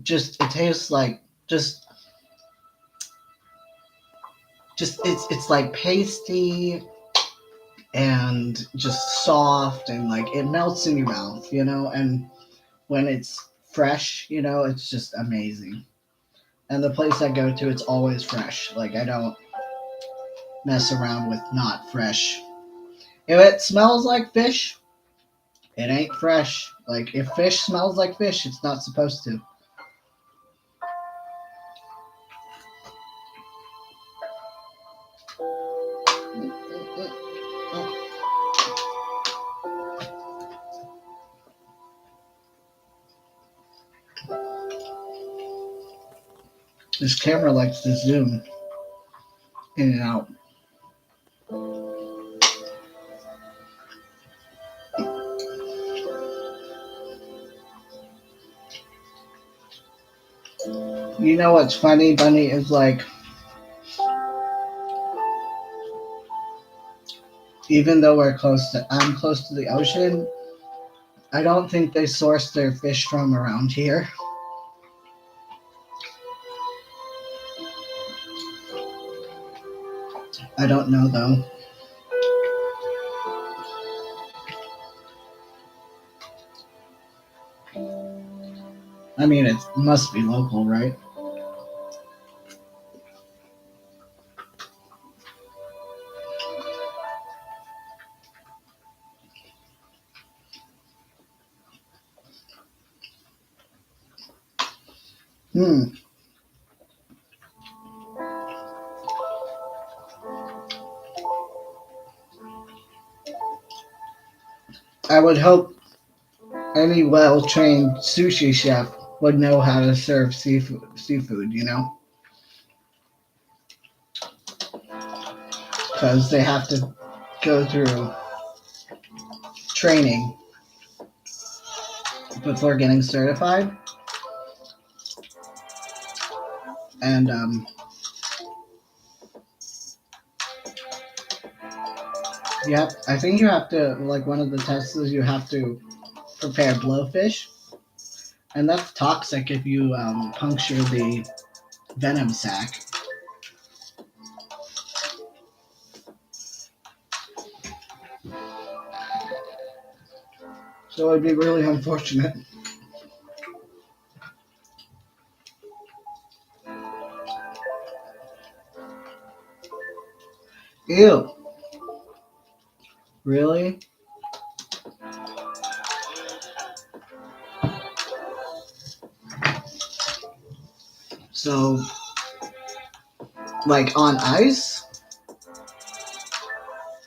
just it tastes like just it's like pasty and just soft and like it melts in your mouth, you know. And when it's fresh, you know, it's just amazing. And the place I go to, it's always fresh. Like I don't mess around with not fresh. If it smells like fish, it ain't fresh. Like if fish smells like fish, it's not supposed to. This camera likes to zoom in and out. You know what's funny, Bunny, is like even though I'm close to the ocean, I don't think they source their fish from around here. I don't know though. I mean, it must be local, right? Hmm. I would hope any well-trained sushi chef would know how to serve seafood, you know? Because they have to go through training before getting certified. And, yep, I think you have to, like, one of the tests is you have to prepare blowfish. And that's toxic if you puncture the venom sac. So it'd be really unfortunate. Ew. Really? So, like on ice?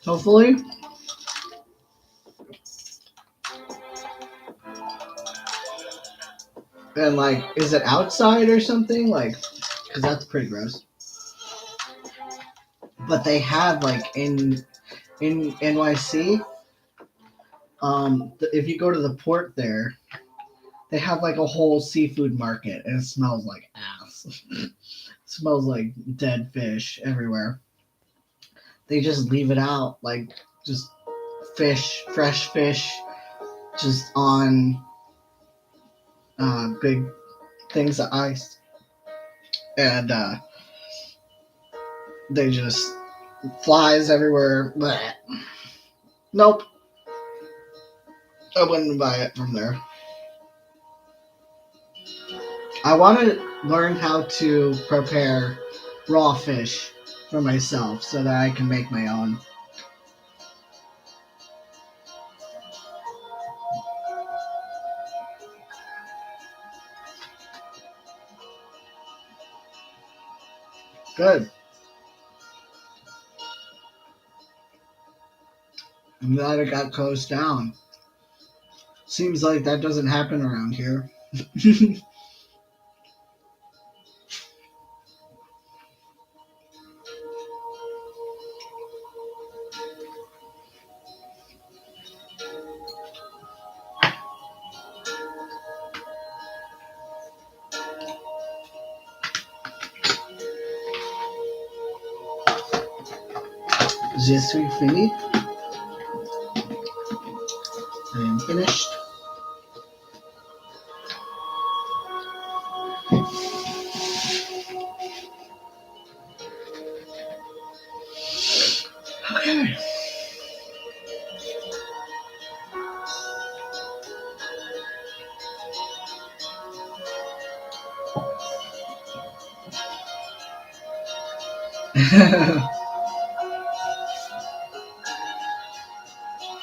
Hopefully? And like, is it outside or something? Like, because that's pretty gross. But they have like in NYC, if you go to the port there, they have like a whole seafood market, and it smells like ass. It smells like dead fish everywhere. They just leave it out, like just fish, fresh fish, just on big things of ice, and they just flies everywhere. Blech. Nope, I wouldn't buy it from there. I want to learn how to prepare raw fish for myself so that I can make my own. Good. I'm glad it got closed down. Seems like that doesn't happen around here. Je suis fini. I am finished. Okay.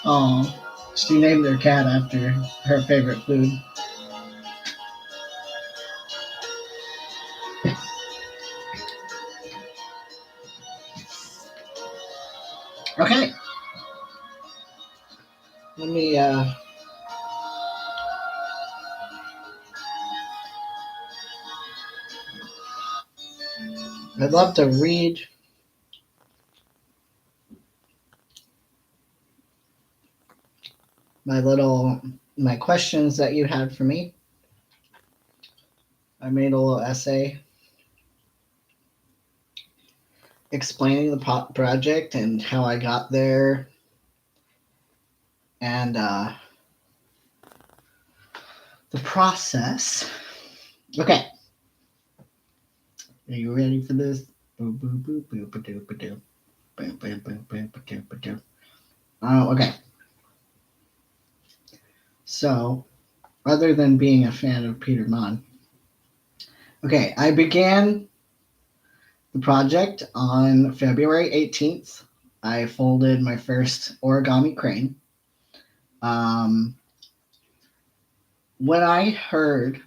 Oh, she named her cat after her favorite food. Okay. Let me I'd love to read my questions that you had for me. I made a little essay explaining the project and how I got there, and the process. Okay, are you ready for this? Okay. So, other than being a fan of Peter Monn, okay, I began the project on February 18th. I folded my first origami crane. When I heard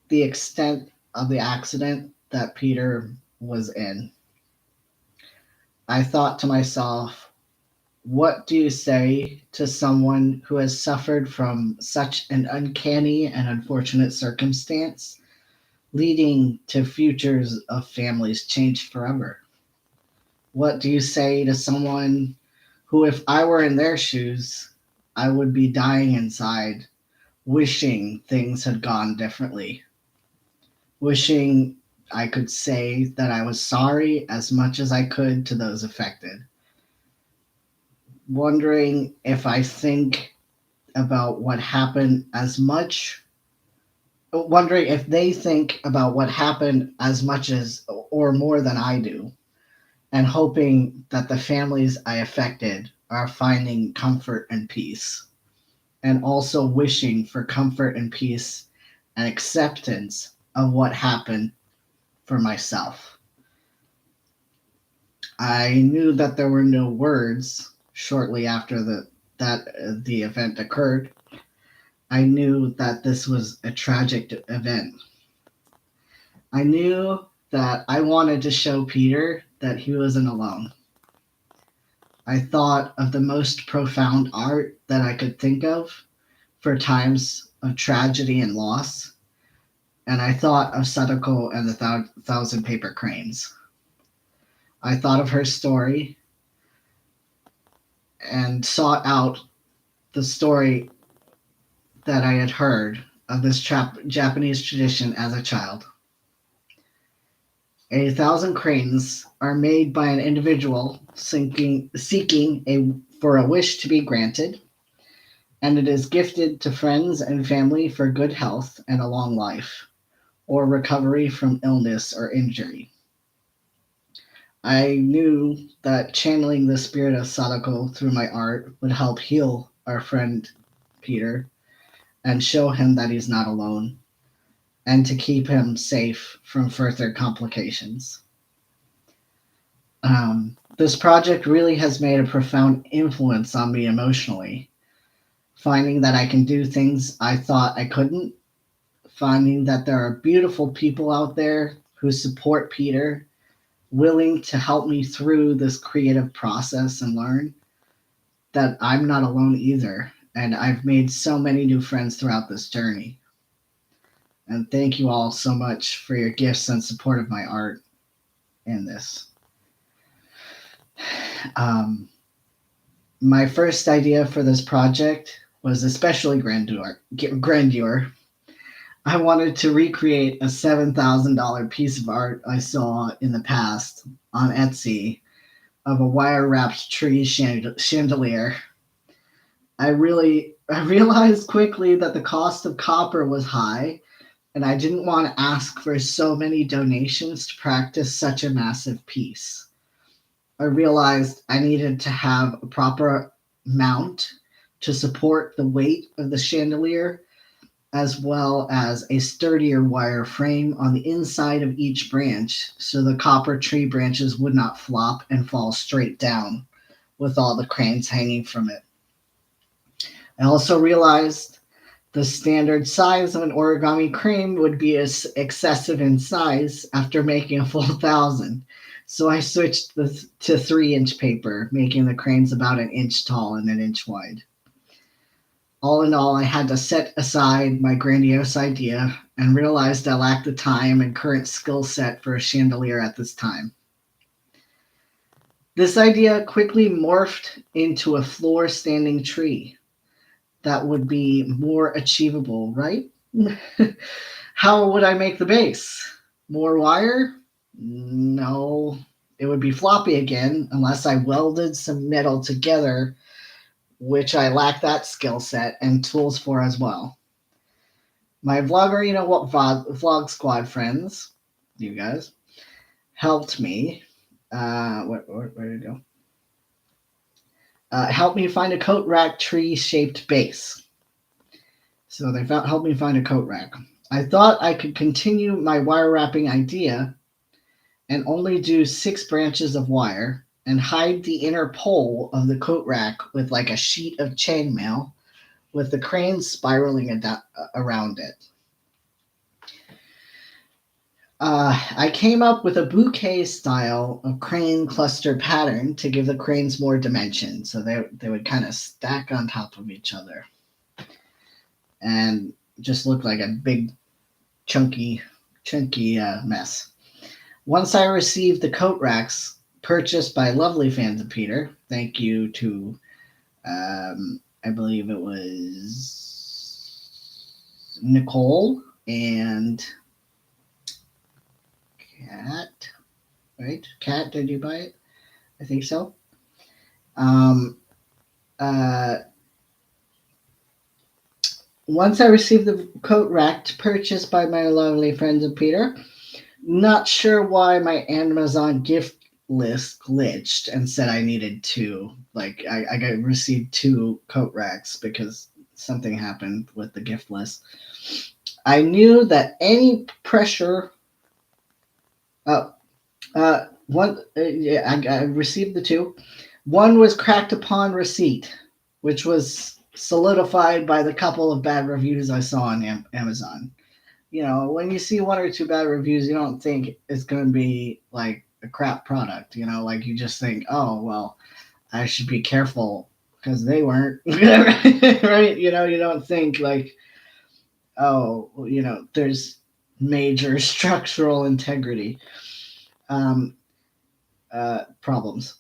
the extent of the accident that Peter was in, I thought to myself, what do you say to someone who has suffered from such an uncanny and unfortunate circumstance, leading to futures of families changed forever? What do you say to someone who, if I were in their shoes, I would be dying inside, wishing things had gone differently, wishing I could say that I was sorry as much as I could to those affected, wondering if I think about what happened as much, wondering if they think about what happened as much as or more than I do, and hoping that the families I affected are finding comfort and peace, and also wishing for comfort and peace and acceptance of what happened for myself. I knew that there were no words shortly after the event occurred. I knew that this was a tragic event. I knew that I wanted to show Peter that he wasn't alone. I thought of the most profound art that I could think of for times of tragedy and loss, and I thought of Sadako and the Thousand Paper Cranes. I thought of her story and sought out the story that I had heard of this Japanese tradition as a child. A thousand cranes are made by an individual seeking for a wish to be granted, and it is gifted to friends and family for good health and a long life, or recovery from illness or injury. I knew that channeling the spirit of Sadako through my art would help heal our friend Peter and show him that he's not alone, and to keep him safe from further complications. This project really has made a profound influence on me emotionally, finding that I can do things I thought I couldn't, finding that there are beautiful people out there who support Peter, willing to help me through this creative process and learn that I'm not alone either. And I've made so many new friends throughout this journey. And thank you all so much for your gifts and support of my art in this. My first idea for this project was especially grandeur. I wanted to recreate a $7,000 piece of art I saw in the past on Etsy of a wire-wrapped tree chandelier. I realized quickly that the cost of copper was high, and I didn't want to ask for so many donations to practice such a massive piece. I realized I needed to have a proper mount to support the weight of the chandelier, as well as a sturdier wire frame on the inside of each branch so the copper tree branches would not flop and fall straight down with all the cranes hanging from it. I also realized the standard size of an origami crane would be excessive in size after making a full 1,000. So I switched to 3-inch paper, making the cranes about an inch tall and an inch wide. All in all, I had to set aside my grandiose idea and realized I lacked the time and current skill set for a chandelier at this time. This idea quickly morphed into a floor-standing tree that would be more achievable, right? How would I make the base? More wire? No. It would be floppy again unless I welded some metal together, which I lack that skill set and tools for as well. My vlog squad friends, you guys, helped me. Where did it go? Helped me find a coat rack tree shaped base. So they helped me find a coat rack. I thought I could continue my wire wrapping idea and only do 6 branches of wire and hide the inner pole of the coat rack with like a sheet of chainmail with the crane spiraling around it. I came up with a bouquet style of crane cluster pattern to give the cranes more dimension, so they would kind of stack on top of each other and just look like a big chunky mess. Once I received the coat racks purchased by lovely fans of Peter, thank you to I believe it was Nicole and Kat, right? Kat, did you buy it? I think so. Once I received the coat rack purchased by my lovely friends of Peter, not sure why my Amazon gift list glitched and said I needed 2. Like I received 2 coat racks because something happened with the gift list. I knew that any pressure. I received the 2. One was cracked upon receipt, which was solidified by the couple of bad reviews I saw on Amazon. You know, when you see 1 or 2 bad reviews, you don't think it's going to be like a crap product. You know, like you just think, oh, well, I should be careful because they weren't. Right? You know, you don't think like, oh, you know, there's major structural integrity problems.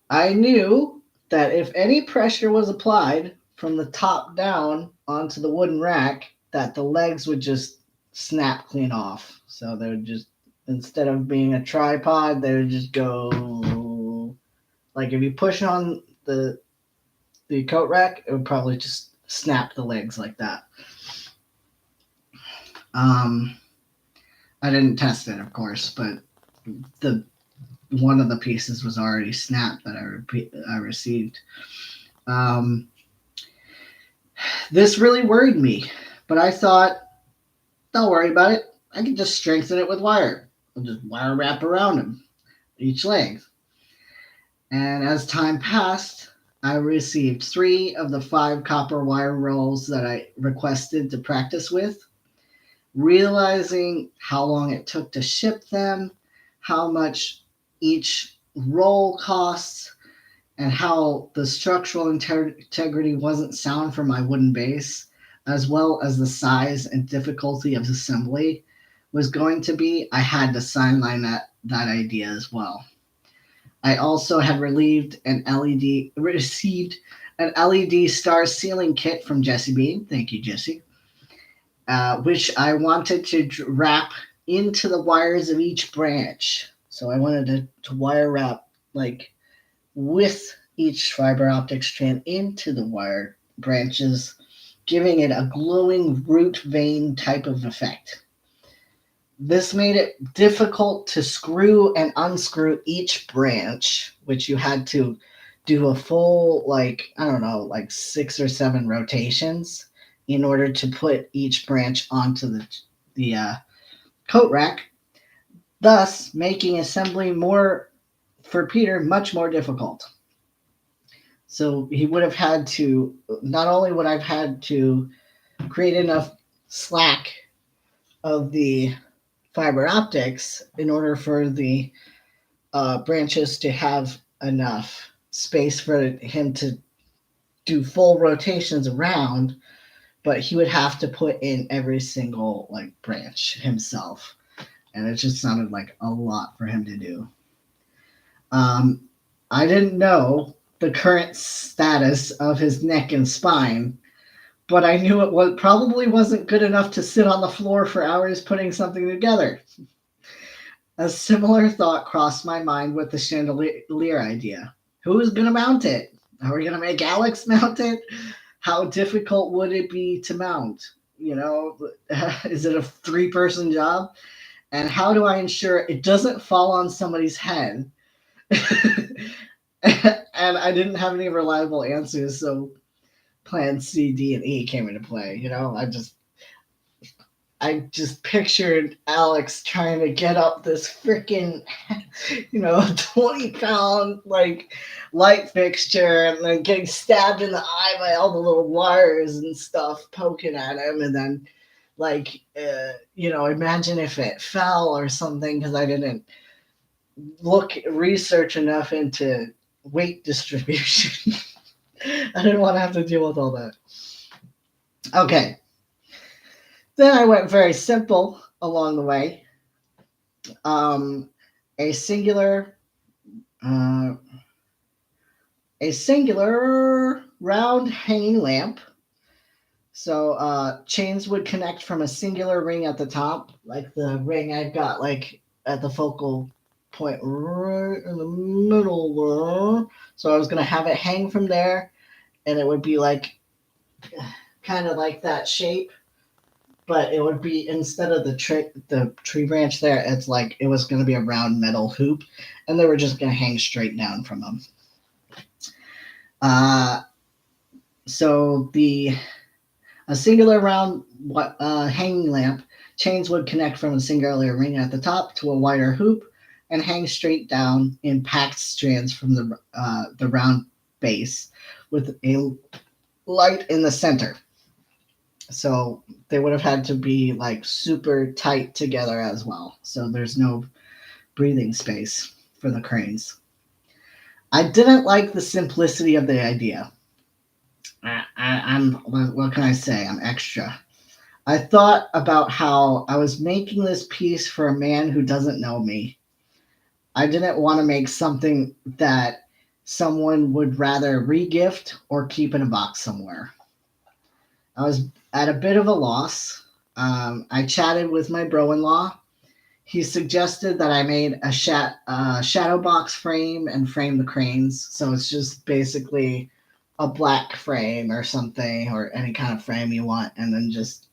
I knew that if any pressure was applied from the top down onto the wooden rack, that the legs would just snap clean off. So they would just, instead of being a tripod, they would just go, like if you push on the coat rack, it would probably just snap the legs like that. I didn't test it, of course, but one of the pieces was already snapped that I received. This really worried me, but I thought, don't worry about it. I can just strengthen it with wire. I'll just wire wrap around them, each leg. And as time passed, I received 3 of the 5 copper wire rolls that I requested to practice with. Realizing how long it took to ship them, how much each roll costs, and how the structural integrity wasn't sound for my wooden base, as well as the size and difficulty of assembly was going to be, I had to sideline that idea as well. I also had received an LED star ceiling kit from Jesse Bean. Thank you, Jesse. Which I wanted to wrap into the wires of each branch. So I wanted to wire wrap like with each fiber optic strand into the wire branches, giving it a glowing root vein type of effect. This made it difficult to screw and unscrew each branch, which you had to do a full, like, I don't know, like 6 or 7 rotations in order to put each branch onto the coat rack, thus making assembly more, for Peter, much more difficult. So he would have had to, not only would I've had to create enough slack of the fiber optics in order for the branches to have enough space for him to do full rotations around, but he would have to put in every single like branch himself, and it just sounded like a lot for him to do. I didn't know the current status of his neck and spine, but I knew it probably wasn't good enough to sit on the floor for hours putting something together. A similar thought crossed my mind with the chandelier idea. Who's going to mount it? Are we going to make Alex mount it? How difficult would it be to mount? You know, is it a 3-person job? And how do I ensure it doesn't fall on somebody's head? And I didn't have any reliable answers, so plan C, D, and E came into play. You know, I just pictured Alex trying to get up this freaking, 20-pound like light fixture and then getting stabbed in the eye by all the little wires and stuff poking at him, and then imagine if it fell or something, because I didn't research enough into weight distribution. I didn't want to have to deal with all that. Okay. Then I went very simple along the way. A singular round hanging lamp. So chains would connect from a singular ring at the top, like the ring I've got like at the focal point right in the middle there. So I was going to have it hang from there, and it would be like kind of like that shape, but it would be, instead of the tree branch there, it's like it was going to be a round metal hoop, and they were just going to hang straight down from them. So a singular round hanging lamp, chains would connect from a singular ring at the top to a wider hoop and hang straight down in packed strands from the round base with a light in the center. So they would have had to be like super tight together as well. So there's no breathing space for the cranes. I didn't like the simplicity of the idea. What can I say? I'm extra. I thought about how I was making this piece for a man who doesn't know me. I didn't want to make something that someone would rather regift or keep in a box somewhere. I was at a bit of a loss. I chatted with my bro-in-law. He suggested that I made a shadow box frame and frame the cranes. So it's just basically a black frame or something, or any kind of frame you want, and then just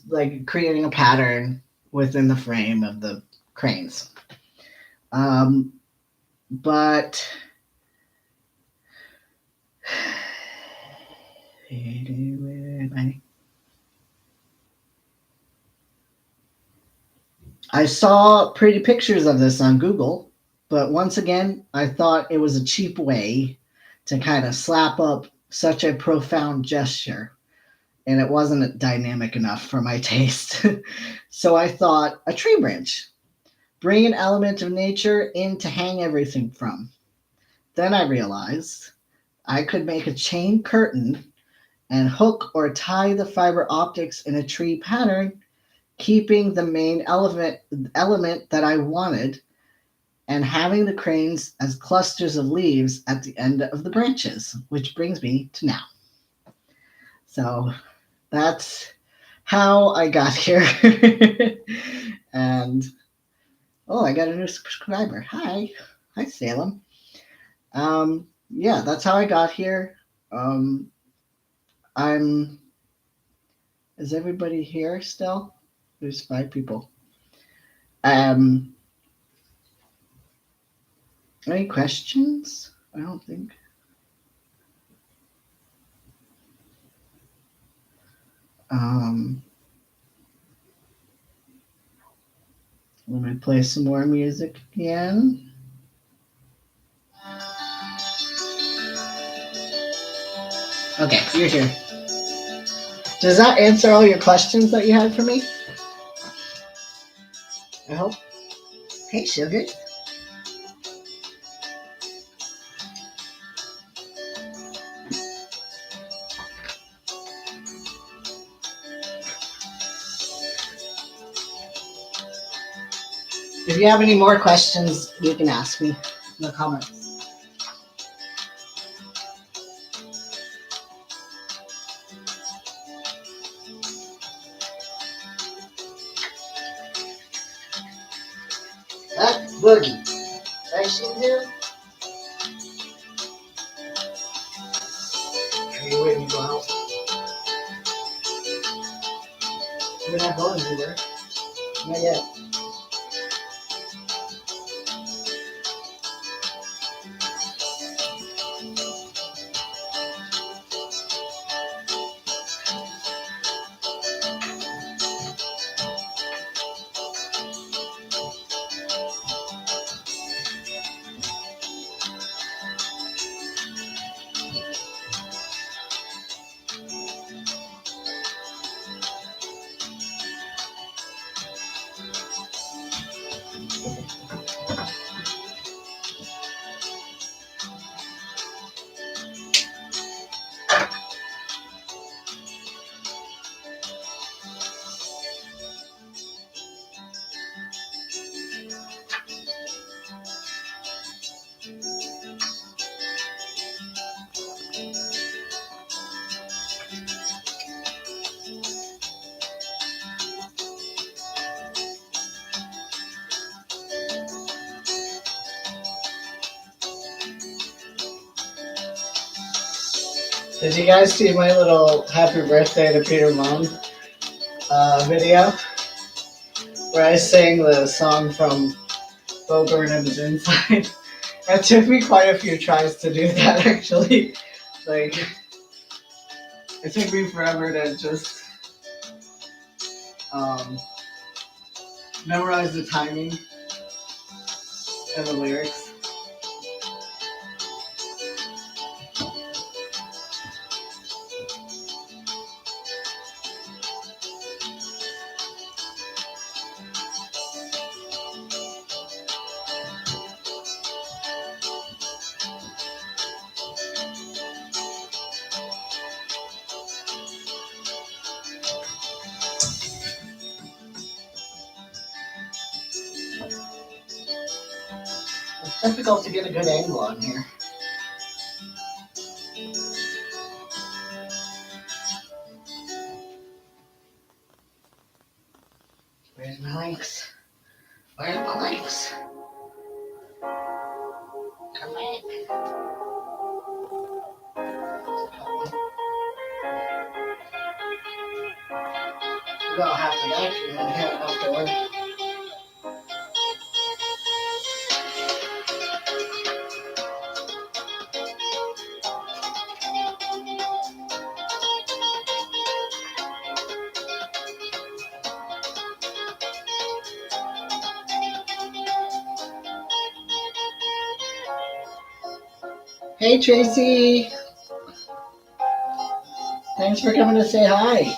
like creating a pattern within the frame of the cranes. But I saw pretty pictures of this on Google, but once again, I thought it was a cheap way to kind of slap up such a profound gesture, and it wasn't dynamic enough for my taste. So I thought a tree branch. Bring an element of nature in to hang everything from. Then I realized I could make a chain curtain and hook or tie the fiber optics in a tree pattern, keeping the main element that I wanted, and having the cranes as clusters of leaves at the end of the branches, which brings me to now. So that's how I got here. And I got a new subscriber. Hi Salem. Yeah, that's how I got here. Um, I'm. Is everybody here still? There's 5 people. Um, any questions? I don't think. Um, let me play some more music again. Okay, you're here. Does that answer all your questions that you had for me? I hope. Hey, sugar. If you have any more questions, you can ask me in the comments. That boogie. Right, Shinju? Are you waiting to go out? We're not going anywhere. Not yet. Did you guys see my little happy birthday to Peter Monn video? Where I sang the song from Bo Burnham's Inside. It took me quite a few tries to do that, actually. Like, it took me forever to just memorize the timing and the lyrics. It's difficult to get a good angle on here. Where's my links? Where's my links? Come back. We got half an action and half afterward. Hey Tracy, thanks for coming to say hi.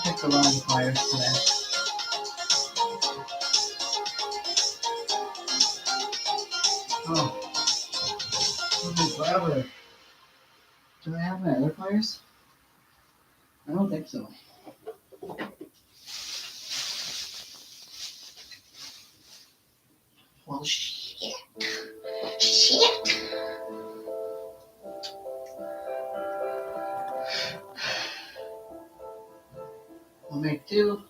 picked the wrong pliers today. Oh, it'll be forever. Do I have my other pliers? I don't think so. Well, shit. Shit. We'll make do.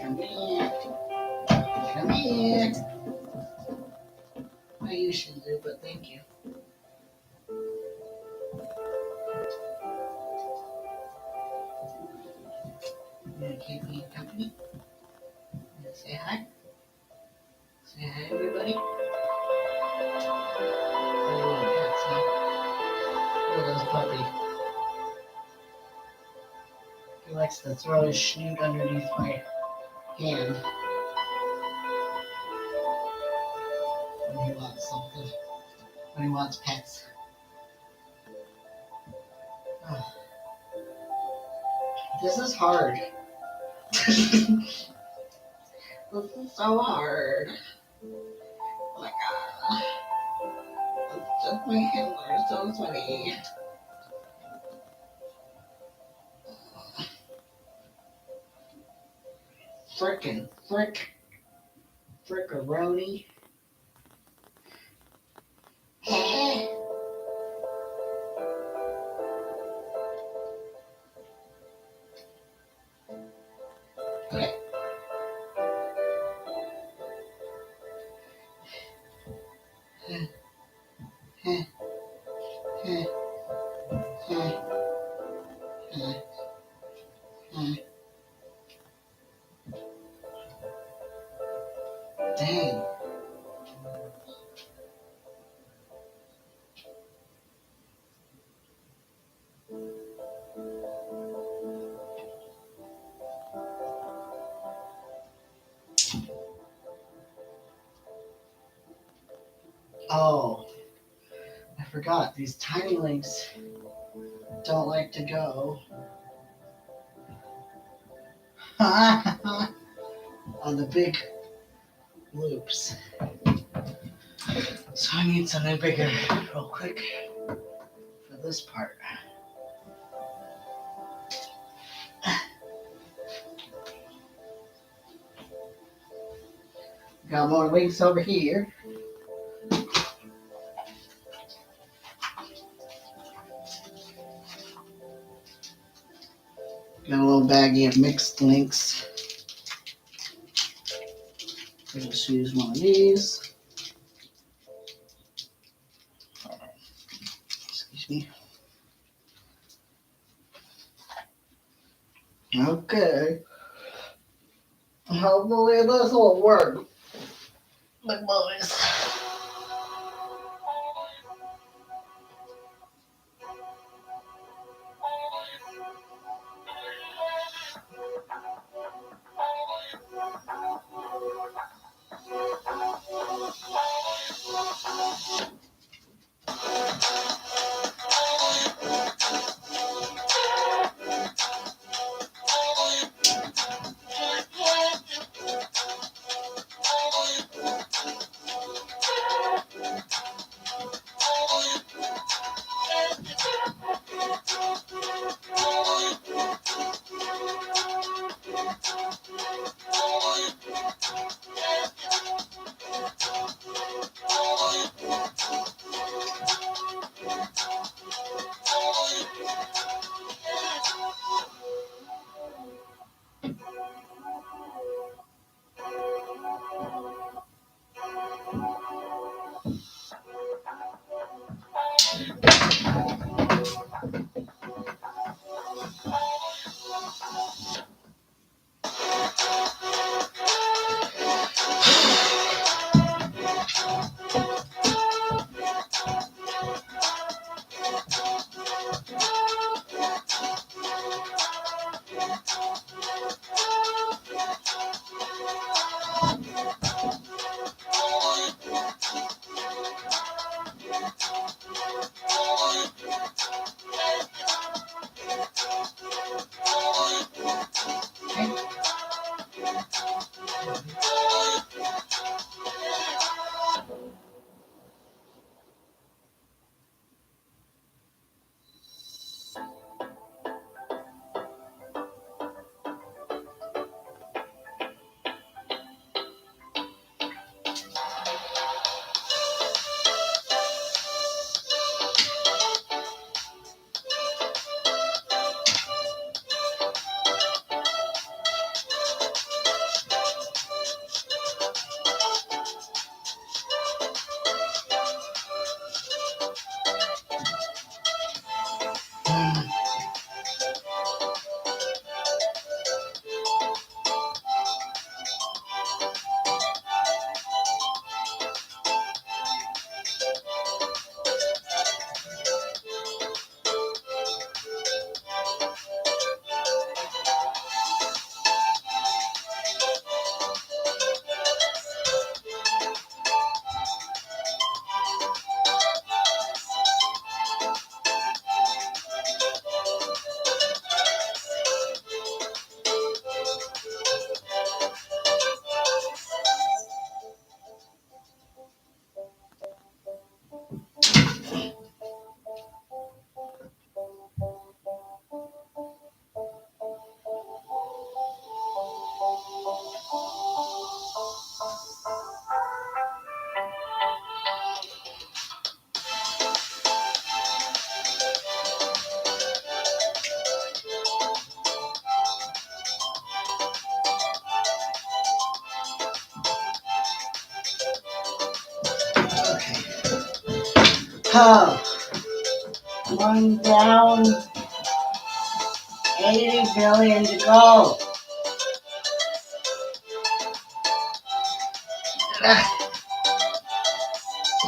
Come here. Come here. I usually do, but thank you. You're gonna keep me company? Say hi. Say hi, everybody. Oh, that's not. Look at this puppy. He likes to throw his snoot underneath my hand when he wants something. When he wants pets. Oh, this is hard. This is so hard. Oh my god. It's just my handler so funny. Frickaroni. Okay. Dang. Oh, I forgot. These tiny links don't like to go on the big loops. So I need something bigger real quick for this part. Got more links over here. Got a little baggie of mixed links. I'll just use one of these. Excuse me. Okay. Hopefully this will work. Big boys. Oh, one down, 80 billion to go.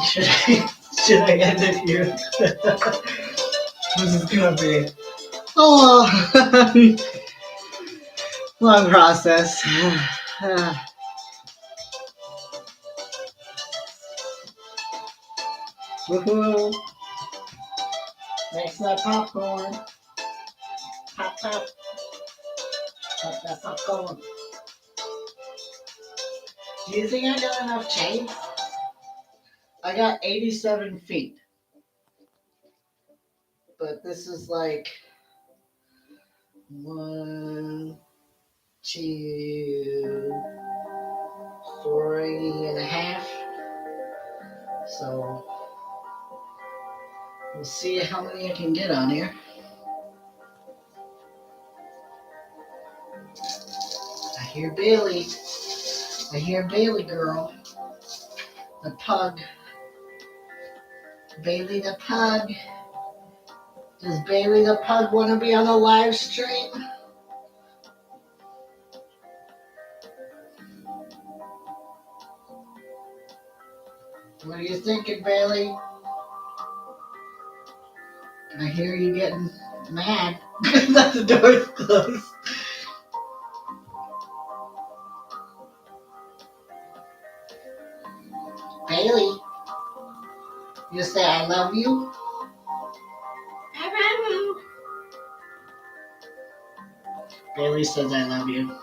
Should I end it here? This is gonna be a long process. Woohoo! Makes that popcorn. Pop, pop. Pop that popcorn. Do you think I got enough chains? I got 87 feet. But this is like 1, 2, 3.5. So we'll see how many I can get on here. I hear Bailey. I hear Bailey girl. The pug. Bailey the pug. Does Bailey the pug want to be on a live stream? What are you thinking, Bailey? I hear you getting mad that the door's closed. Bailey, you say I love you? I love you. Bailey says I love you.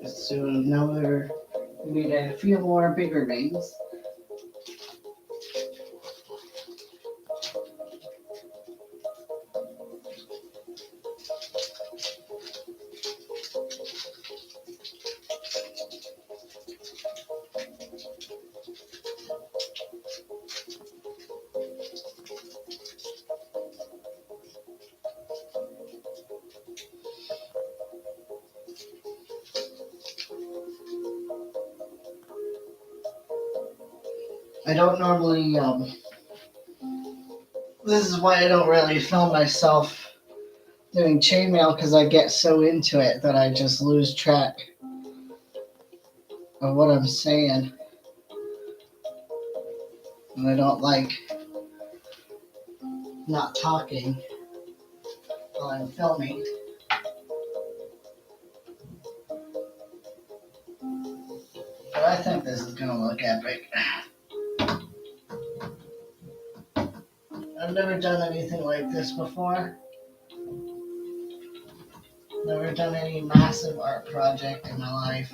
Soon another, we need a few more bigger names. I don't normally, this is why I don't really film myself doing chainmail, because I get so into it that I just lose track of what I'm saying. And I don't like not talking while I'm filming. But I think this is gonna look epic. I've never done anything like this before. Never done any massive art project in my life.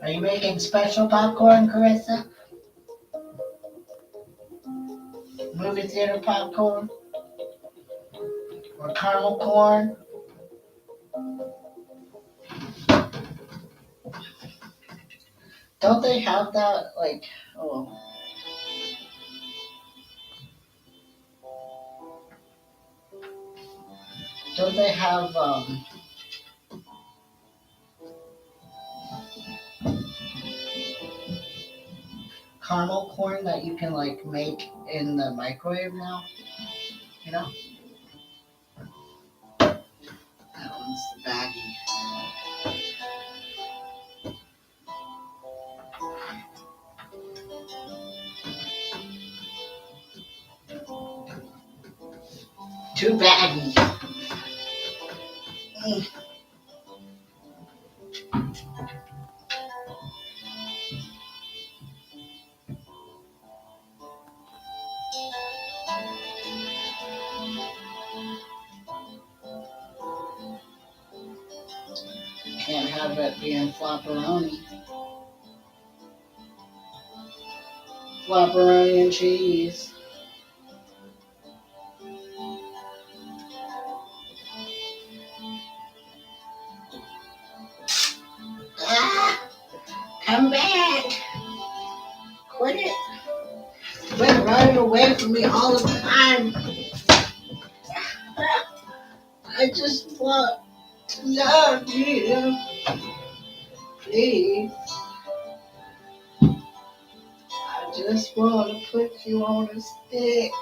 Are you making special popcorn, Carissa? Movie theater popcorn? Or caramel corn? Don't they have that, like, oh, don't they have, caramel corn that you can, like, make in the microwave now? You know? That one's the baggie. Too baggy. Can't have it being flopperoni. Flopperoni and cheese. Ah, come back. Quit it. Quit running away from me all the time. I just want to love you. Please. I just want to put you on a stick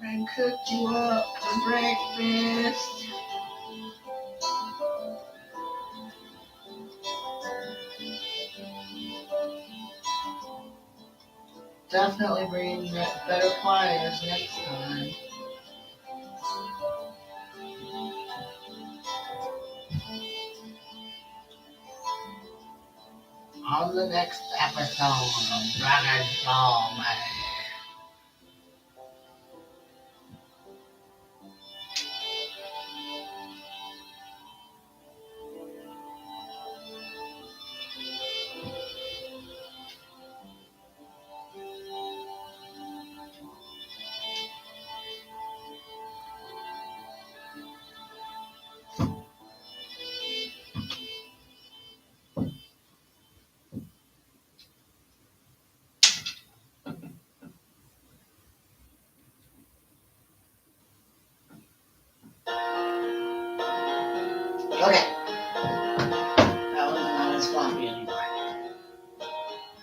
and cook you up for breakfast. Definitely bring better pliers next time. On the next episode of Dragon's Ball, man.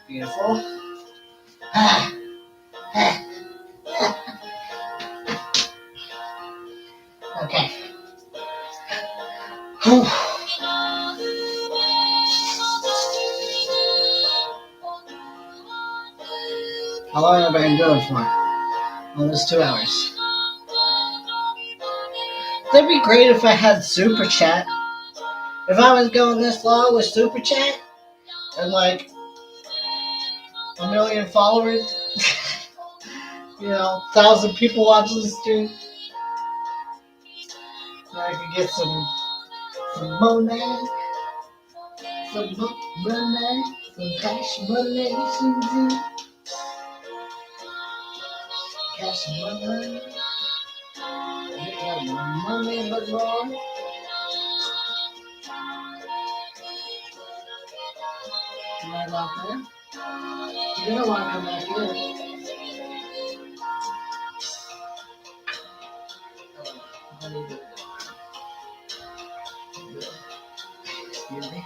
Beautiful. Okay. How long have I been doing for? Almost 2 hours. That'd be great if I had super chat. If I was going this long with super chat and like 1,000,000 followers, 1,000 people watching the stream, I could get some money, some money, some cash money, cash money, money, but more. Right about there. You're gonna want to come back here. Excuse me.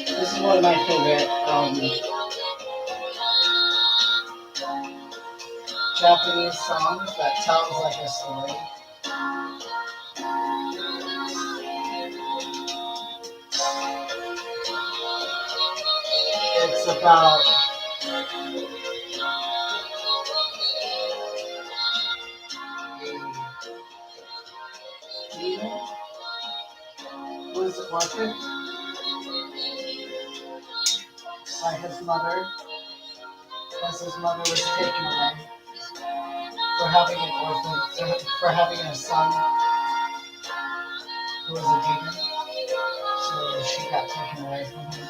This is one of my favorite Japanese songs that tells like a story. It's about who is it working by his mother, as his mother was taken away for having a son who was a demon. So she got taken away from him.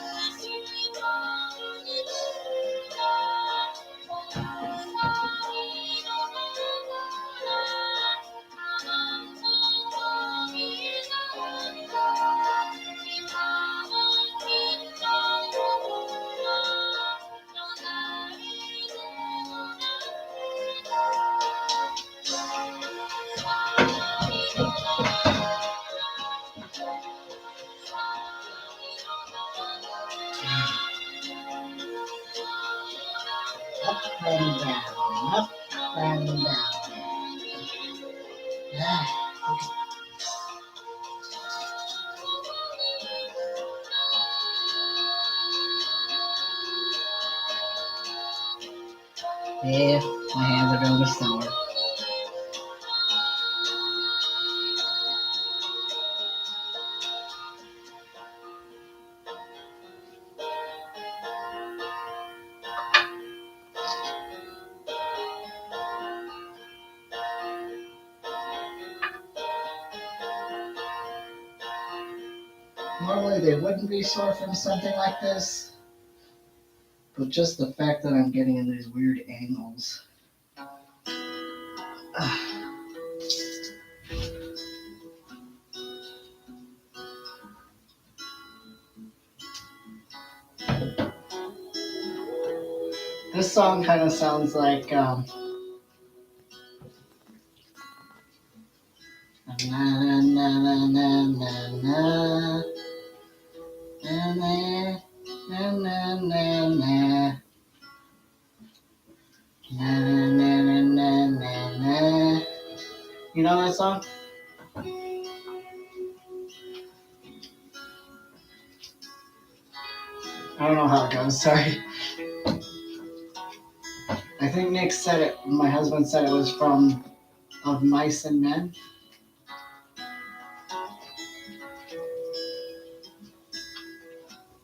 and down, up and down. Okay. Yeah, my hands are going to sore. Normally they wouldn't be sore from something like this, but just the fact that I'm getting in these weird angles. This song kind of sounds like na na na na na na na na na na na na. Na, na, na, na, na, na. You know that song? I don't know how it goes, sorry. I think Nick said it, my husband said it was from Of Mice and Men.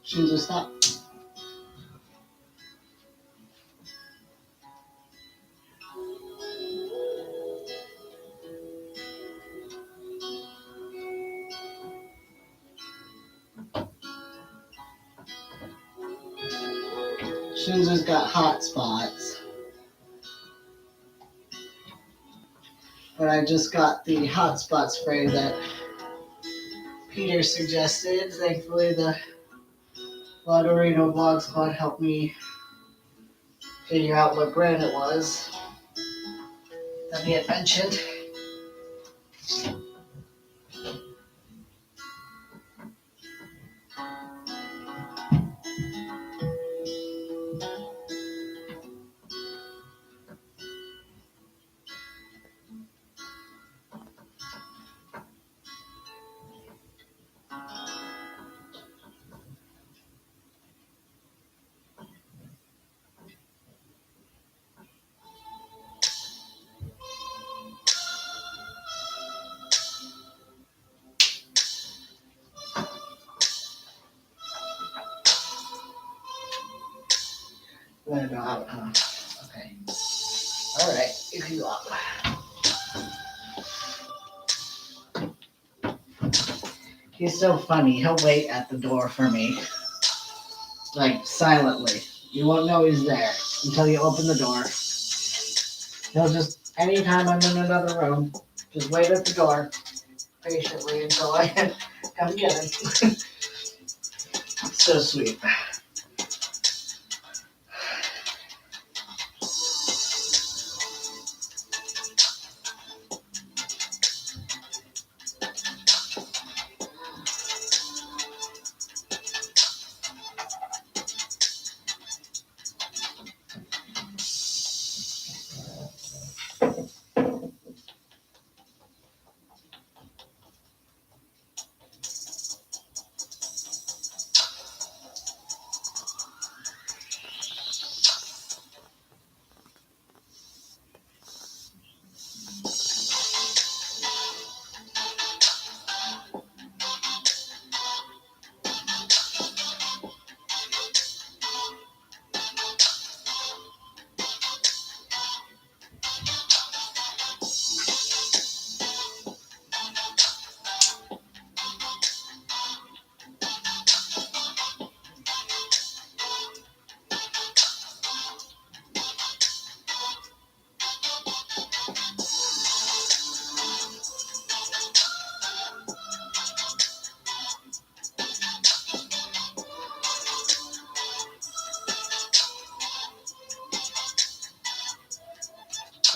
Shinzo, stop. Shinzo's got hot spots. But I just got the hot spot spray that Peter suggested. Thankfully, the Lotterino Vlog Squad helped me figure out what brand it was that he had mentioned. Let it go out, huh? Okay. Alright, you can go up. He's so funny. He'll wait at the door for me. Like, silently. You won't know he's there until you open the door. He'll just, anytime I'm in another room, just wait at the door patiently until I come get him. So sweet.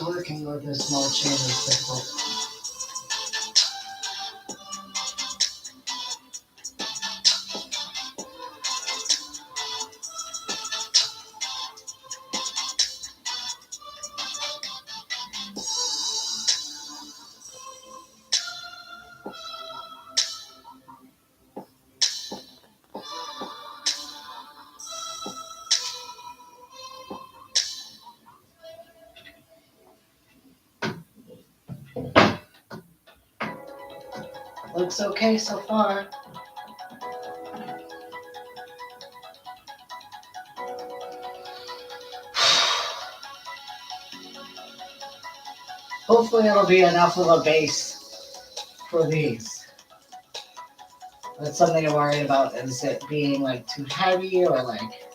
Working with a small chain is difficult. Looks okay so far. Hopefully it'll be enough of a base for these. That's something I'm worried about, is it being like too heavy, or like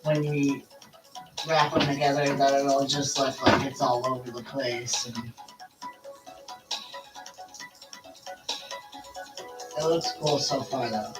when you wrap them together that it'll just look like it's all over the place. And it looks cool so far though.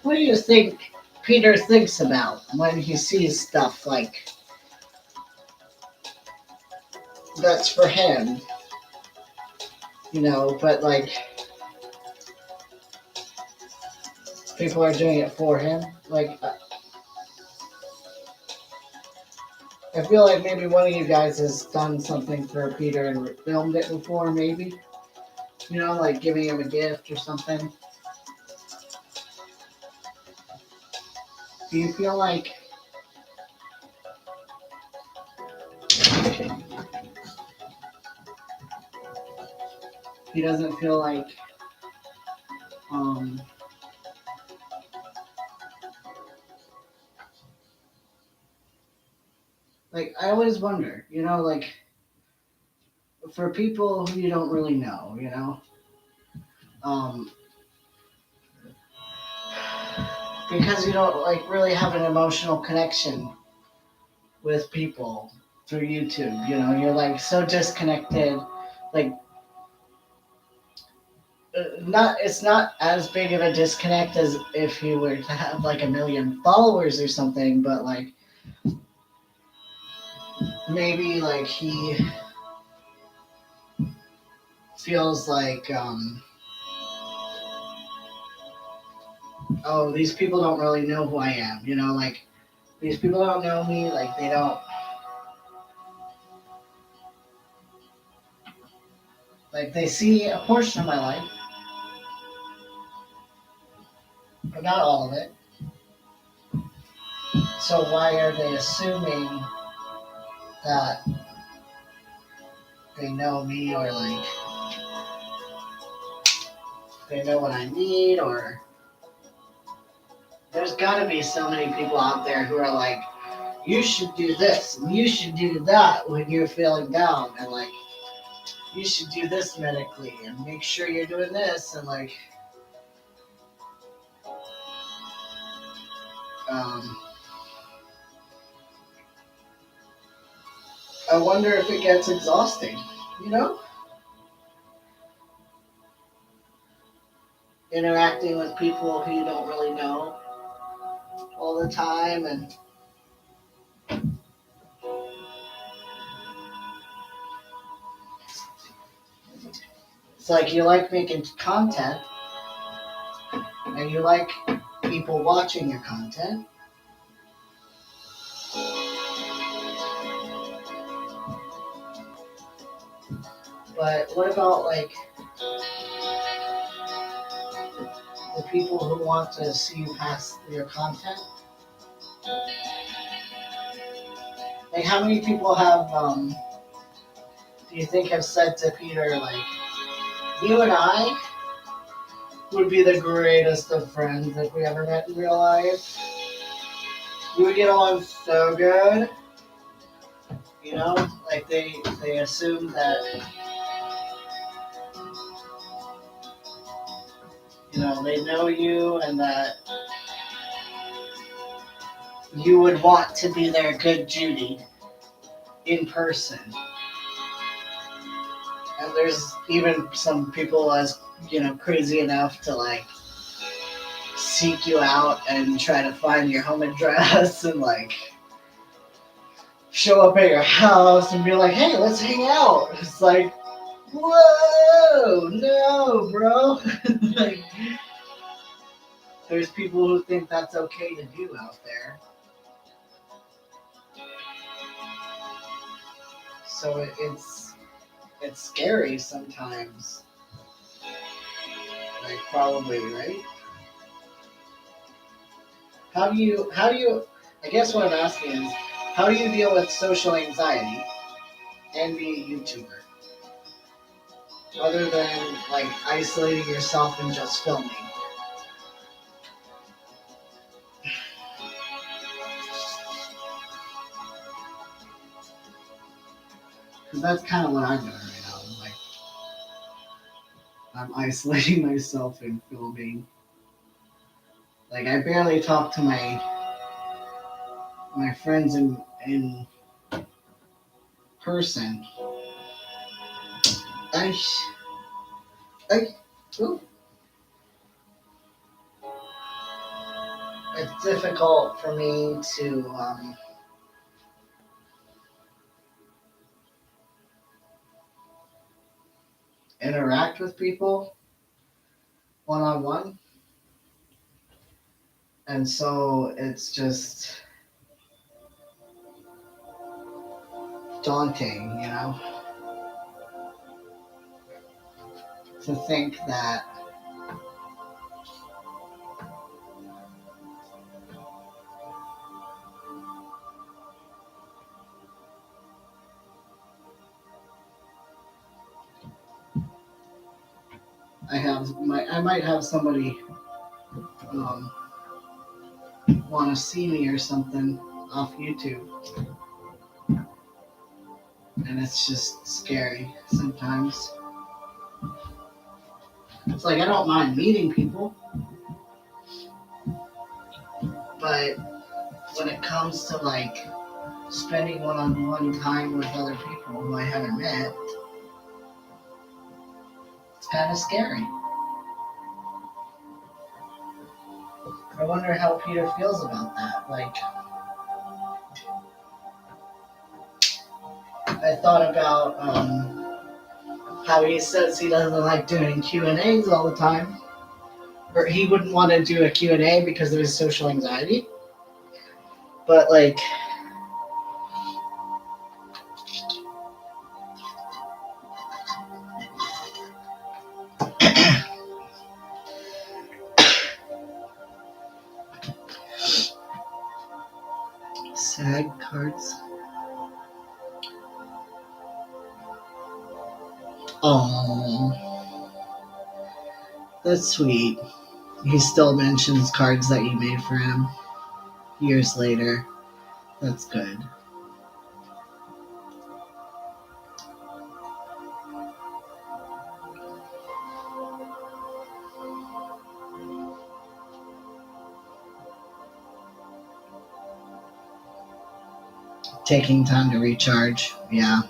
What do you think Peter thinks about when he sees stuff like that's for him? You know, but like people are doing it for him. Like, I feel like maybe one of you guys has done something for Peter and filmed it before, maybe. You know, like giving him a gift or something. Do you feel like he doesn't feel like I always wonder, you know, like for people who you don't really know, you know, um, because you don't like really have an emotional connection with people through YouTube, you know, you're like so disconnected, like not it's not as big of a disconnect as if you were to have like a million followers or something, but like maybe like he feels like oh, these people don't really know who I am, you know, like these people don't know me, like they don't, like they see a portion of my life, but not all of it. So why are they assuming that they know me, or like they know what I need, or there's gotta be so many people out there who are like, you should do this and you should do that when you're feeling down, and like you should do this medically and make sure you're doing this, and like um, I wonder if it gets exhausting, you know, interacting with people who you don't really know all the time. And it's like you like making content and you like people watching your content, but what about like the people who want to see you past your content? Like how many people have do you think have said to Peter like, you and I would be the greatest of friends if we ever met in real life. We would get along so good. You know, like they assume that, you know, they know you and that you would want to be their good Judy in person. And there's even some people as, you know, crazy enough to like seek you out and try to find your home address and like show up at your house and be like, hey, let's hang out. It's like, whoa, no, bro. Like, there's people who think that's okay to do out there. So it's scary sometimes. Like, probably, right? How do you I guess what I'm asking is, how do you deal with social anxiety and be a YouTuber? Other than like isolating yourself and just filming. Because that's kind of what I'm doing right now. Like, I'm isolating myself and filming. Like, I barely talk to my friends in person. I I ooh, it's difficult for me to interact with people one on one, and so it's just daunting, to think that I might have somebody um, want to see me or something off YouTube, and it's just scary sometimes. It's like I don't mind meeting people, but when it comes to like spending one-on-one time with other people who I haven't met, it's kind of scary. I wonder how Peter feels about that. Like, I thought about how he says he doesn't like doing Q&As all the time, or he wouldn't want to do a Q&A because of his social anxiety. But like, SAG cards. Oh, that's sweet. He still mentions cards that you made for him years later. That's good. Taking time to recharge. Yeah.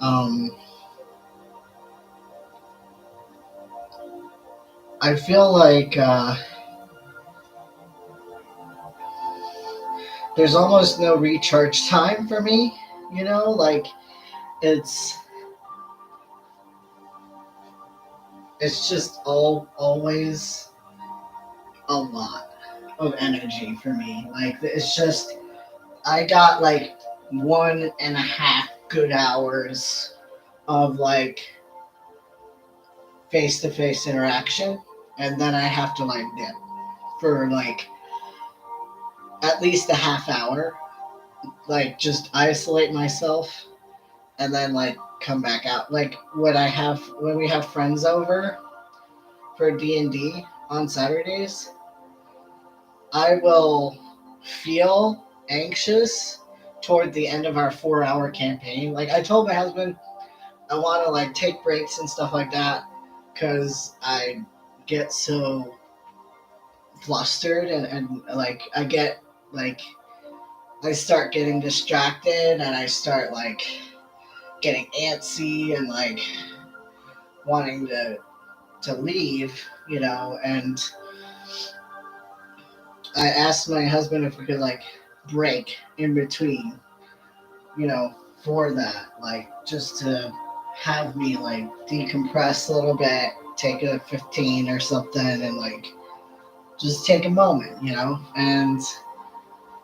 Um, I feel like there's almost no recharge time for me. Like it's it's just always a lot of energy for me. Like it's just I got like 1.5 good hours of like face to face interaction, and then I have to like dip for like at least a half hour, like just isolate myself and then like come back out. Like when we have friends over for D&D on Saturdays, I will feel anxious toward the end of our 4-hour campaign. Like I told my husband I want to like take breaks and stuff like that because I get so flustered and like I get like I start getting distracted and I start like getting antsy and like wanting to leave, and I asked my husband if we could like break in between, for that, like just to have me like decompress a little bit, take a 15 or something, and like just take a moment, And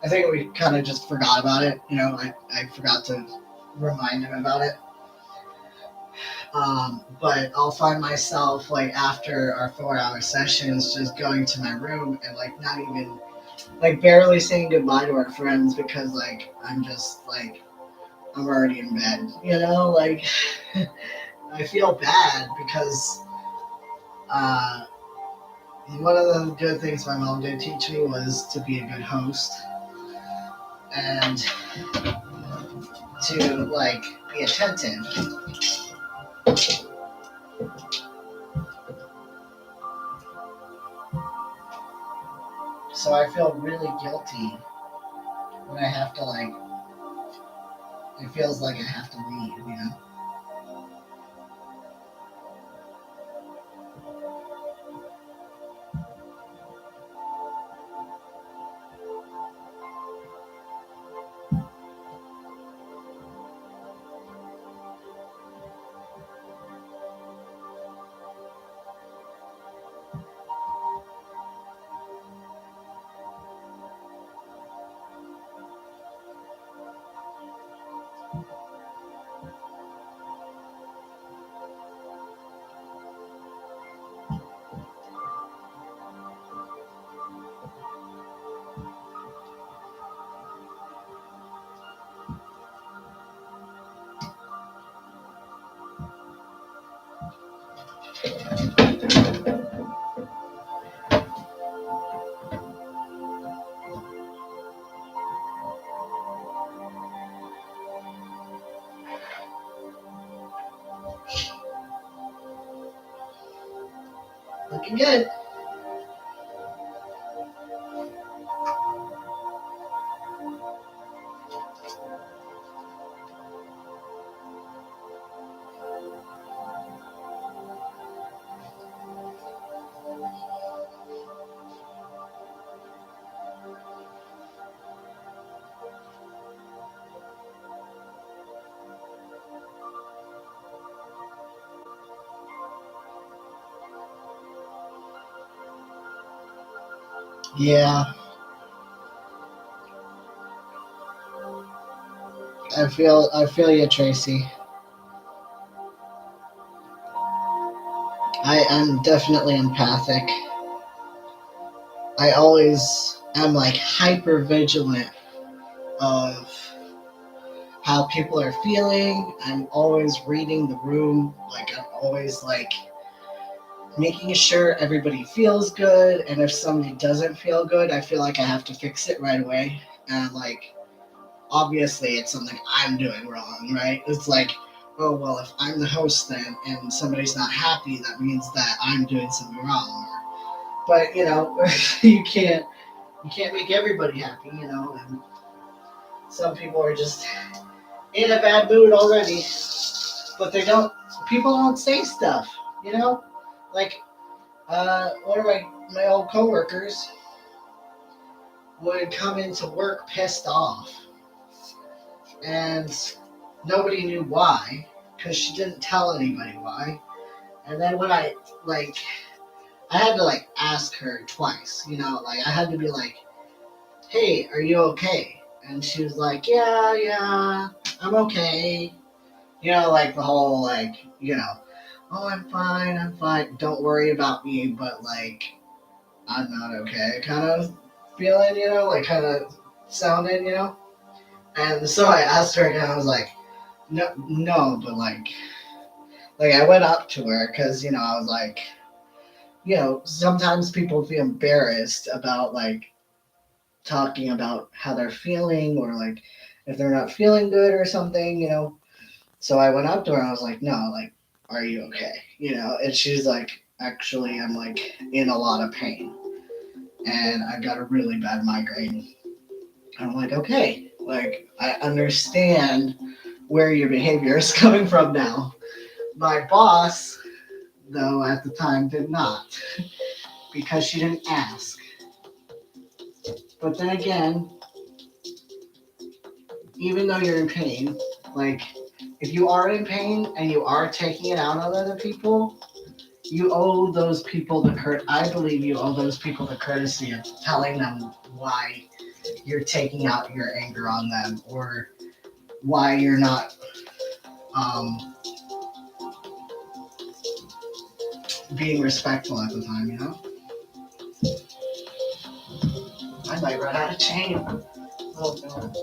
I think we kind of just forgot about it, I forgot to remind him about it. But I'll find myself like after our 4 hour sessions just going to my room and like not even like barely saying goodbye to our friends because like I'm just like I'm already in bed, like I feel bad because uh, one of the good things my mom did teach me was to be a good host and to like be attentive. So I feel really guilty when I have to like. It feels like I have to leave. Looking good. Yeah, I feel you, Tracy. I am definitely empathic. I always am like hyper vigilant of how people are feeling. I'm always reading the room. Like I'm always like making sure everybody feels good. And if somebody doesn't feel good, I feel like I have to fix it right away. And like obviously it's something I'm doing wrong, right? It's like, oh well, if I'm the host then and somebody's not happy, that means that I'm doing something wrong. But you can't make everybody happy, and some people are just in a bad mood already, but they don't. People don't say stuff, you know. Like one of my old coworkers would come into work pissed off, and nobody knew why because she didn't tell anybody why. And then when I had to like ask her twice, like I had to be like, "Hey, are you okay?" And she was like, "Yeah, yeah, I'm okay." Like the whole like, oh, I'm fine. Don't worry about me, but like, I'm not okay, kind of feeling, like kind of sounding. And so I asked her again. I was like, no, no, but like I went up to her because I was like, sometimes people feel embarrassed about like talking about how they're feeling or like if they're not feeling good or something. So I went up to her and I was like, no, like, are you okay? And she's like, actually, I'm like in a lot of pain and I've got a really bad migraine. I'm like, okay, like, I understand where your behavior is coming from now. My boss, though, at the time did not because she didn't ask. But then again, even though you're in pain, like, if you are in pain and you are taking it out on other people, you owe those people I believe you owe those people the courtesy of telling them why you're taking out your anger on them, or why you're not um, being respectful at the time, you know? I might run out of chain. Oh no.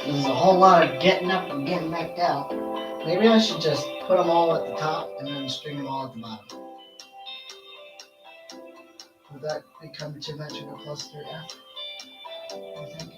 This is a whole lot of getting up and getting back down. Maybe I should just put them all at the top and then string them all at the bottom. Would that become too much of a cluster F, I think?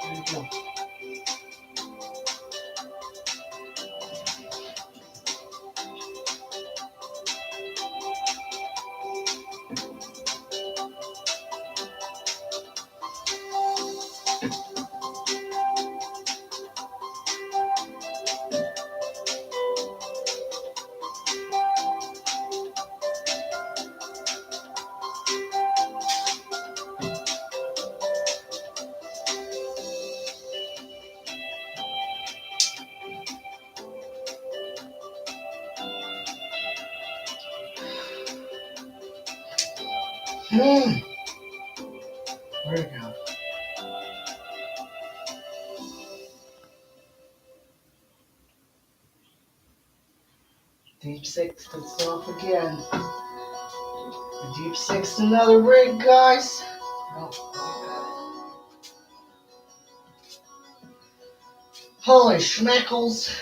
There you go. Where'd it go? Deep sixed itself again. The deep sixed another rig, guys. Nope. Holy schmeckles.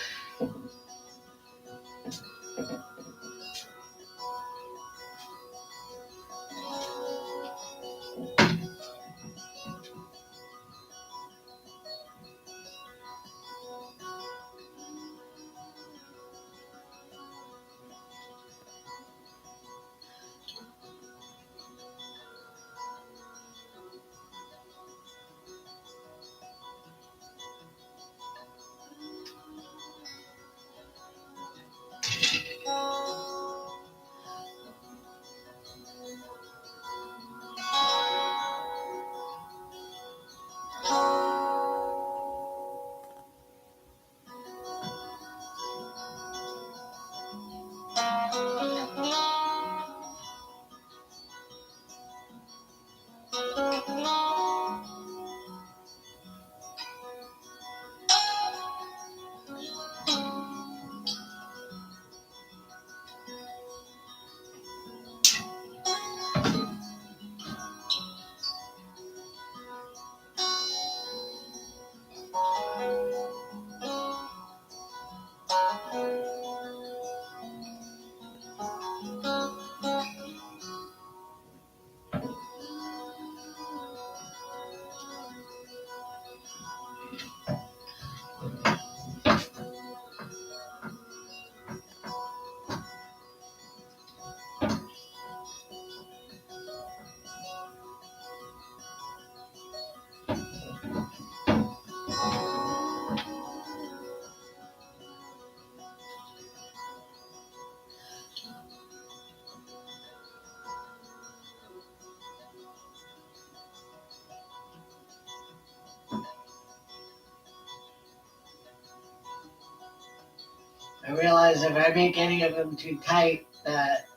I realize if I make any of them too tight, that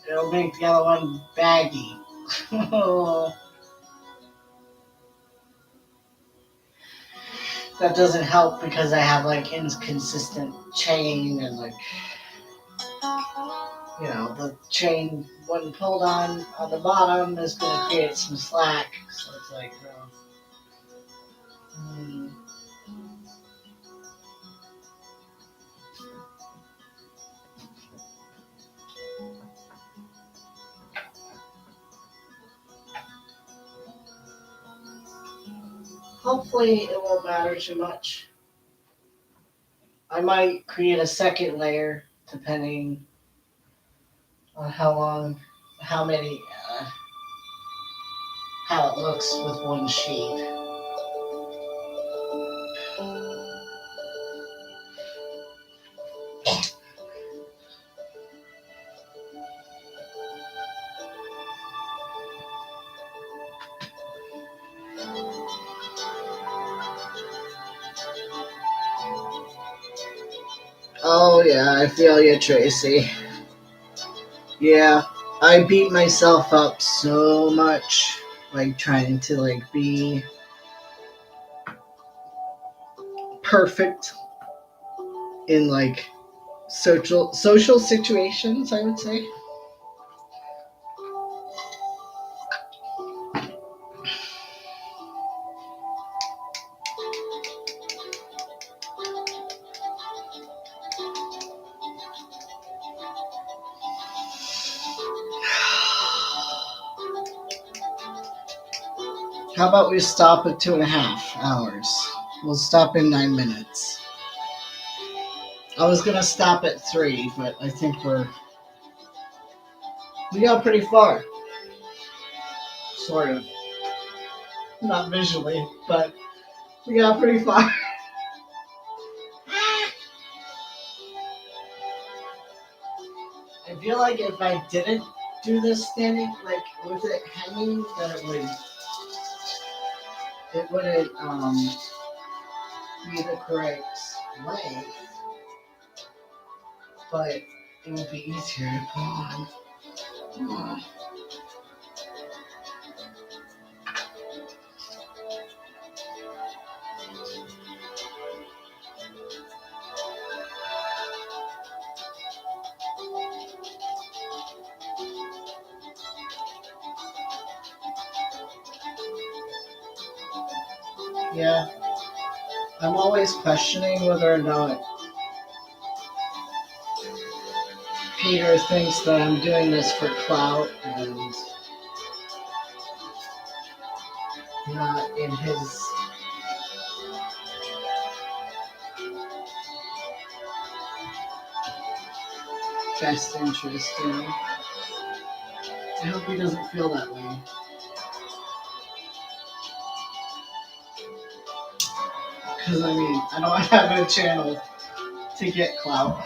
it'll make the other one baggy. That doesn't help because I have like inconsistent chain and like the chain when pulled on the bottom is going to create some slack. So it's like, mm, hopefully it won't matter too much. I might create a second layer depending on how long, how many, how it looks with one sheet. Oh yeah, I feel you, Tracy. Yeah, I beat myself up so much, like trying to like be perfect in like social situations, I would say. How about we stop at 2.5 hours? We'll stop in 9 minutes. I was gonna stop at 3, but I think we got pretty far. Sort of. Not visually, but we got pretty far. I feel like if I didn't do this standing, like with it hanging, then it wouldn't be the correct length, but it would be easier to put on. Yeah, I'm always questioning whether or not Peter thinks that I'm doing this for clout and not in his best interest. I hope he doesn't feel that way. Because, I mean, I don't have a channel to get clout.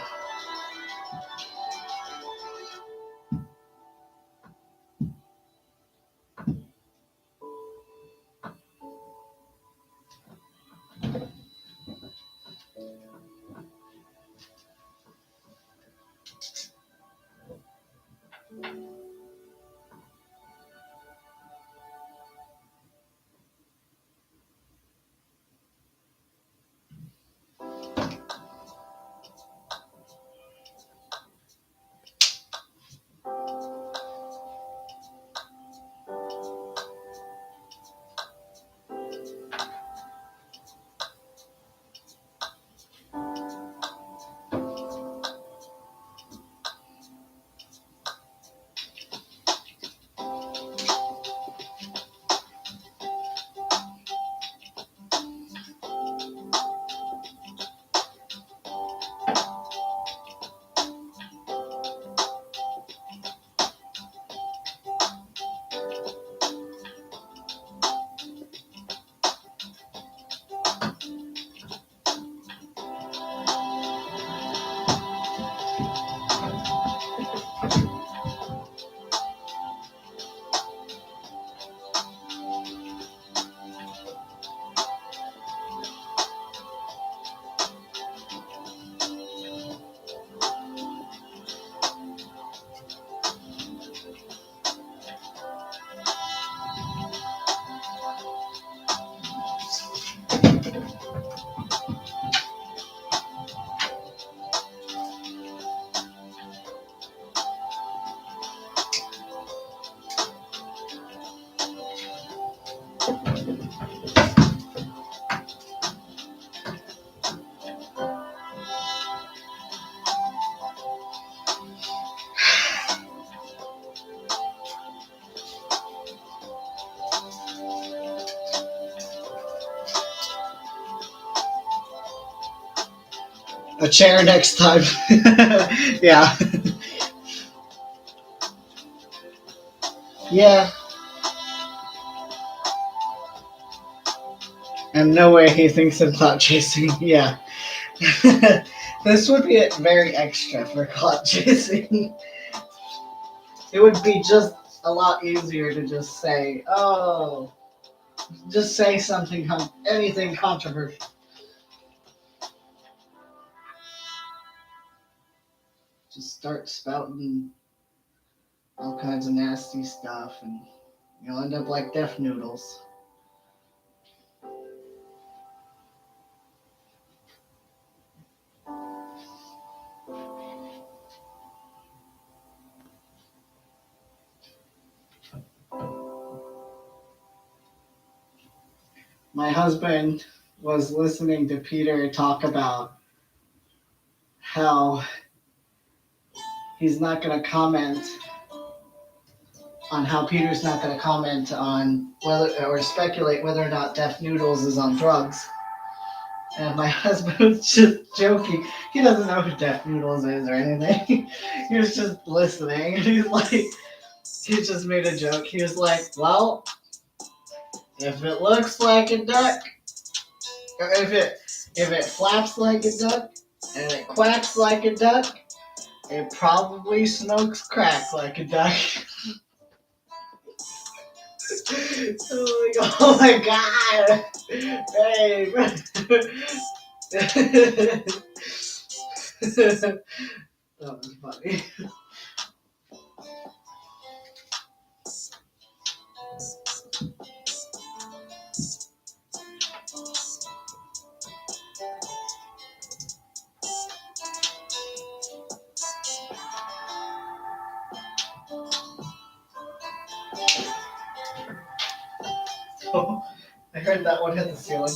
a chair next time. Yeah. Yeah. And no way he thinks of clout chasing. Yeah. This would be very extra for clout chasing. It would be just a lot easier to just say, oh, just say something, anything controversial. Just start spouting all kinds of nasty stuff, and you'll end up like Deaf Noodles. My husband was listening to Peter talk about how he's not going to comment on how Peter's not going to comment on whether or speculate whether or not Deaf Noodles is on drugs. And my husband was just joking. He doesn't know who Deaf Noodles is or anything. He was just listening. He's like, he just made a joke. He was like, well, if it looks like a duck, or if it flaps like a duck and it quacks like a duck, it probably smokes crack like a duck. Oh my god, babe. That was funny. Oh, I heard that one hit the ceiling.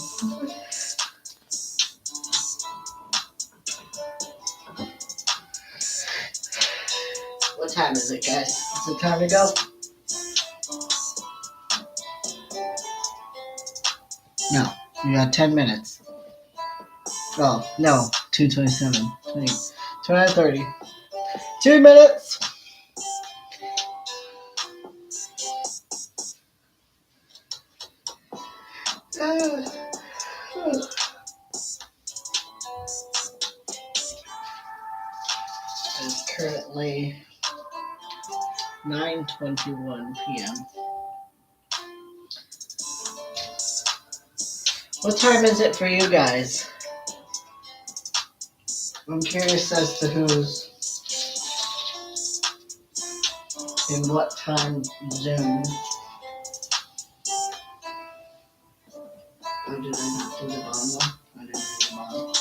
What time is it, guys? Is it time to go? No, you got 10 minutes. Oh, no, 2:27, 29:30. 2 minutes! It's currently 9:21 p.m. What time is it for you guys? I'm curious as to who's in what time zone. Oh, did I not do the bottom one? I didn't do the bottom.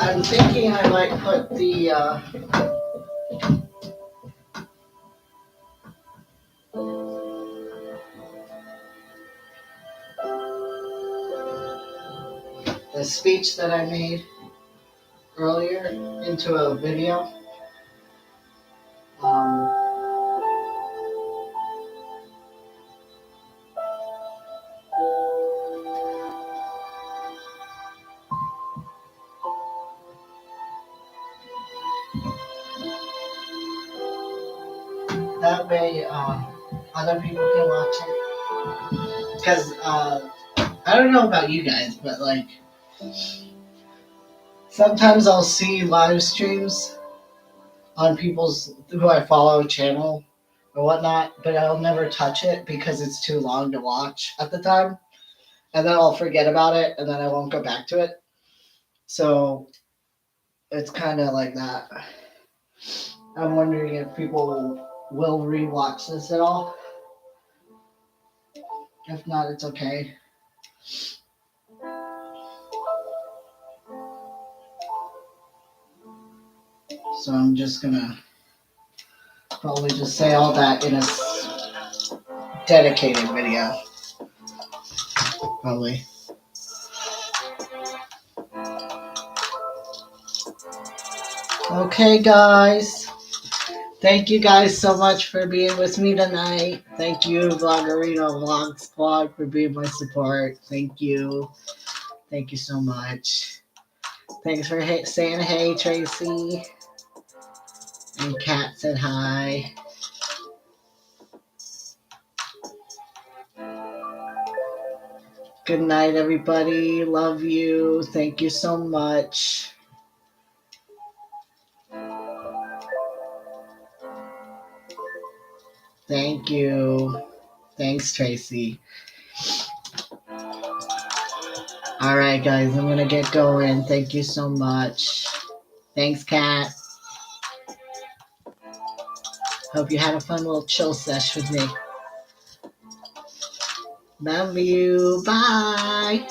I'm thinking I might put the speech that I made earlier into a video. Um, that way other people can watch it. Because I don't know about you guys, but like sometimes I'll see live streams on people's who I follow channel or whatnot, but I'll never touch it because it's too long to watch at the time. And then I'll forget about it and then I won't go back to it. So it's kind of like that. I'm wondering if people will rewatch this at all. If not, it's okay. So I'm just gonna probably just say all that in a dedicated video. Probably. Okay, guys. Thank you guys so much for being with me tonight. Thank you, Vloggerino Vlog Squad, for being my support. Thank you. Thank you so much. Thanks for saying hey, Tracy. And Kat said hi. Good night, everybody. Love you. Thank you so much. Thank you. Thanks, Tracy. All right, guys, I'm going to get going. Thank you so much. Thanks, Kat. Hope you had a fun little chill sesh with me. Love you. Bye.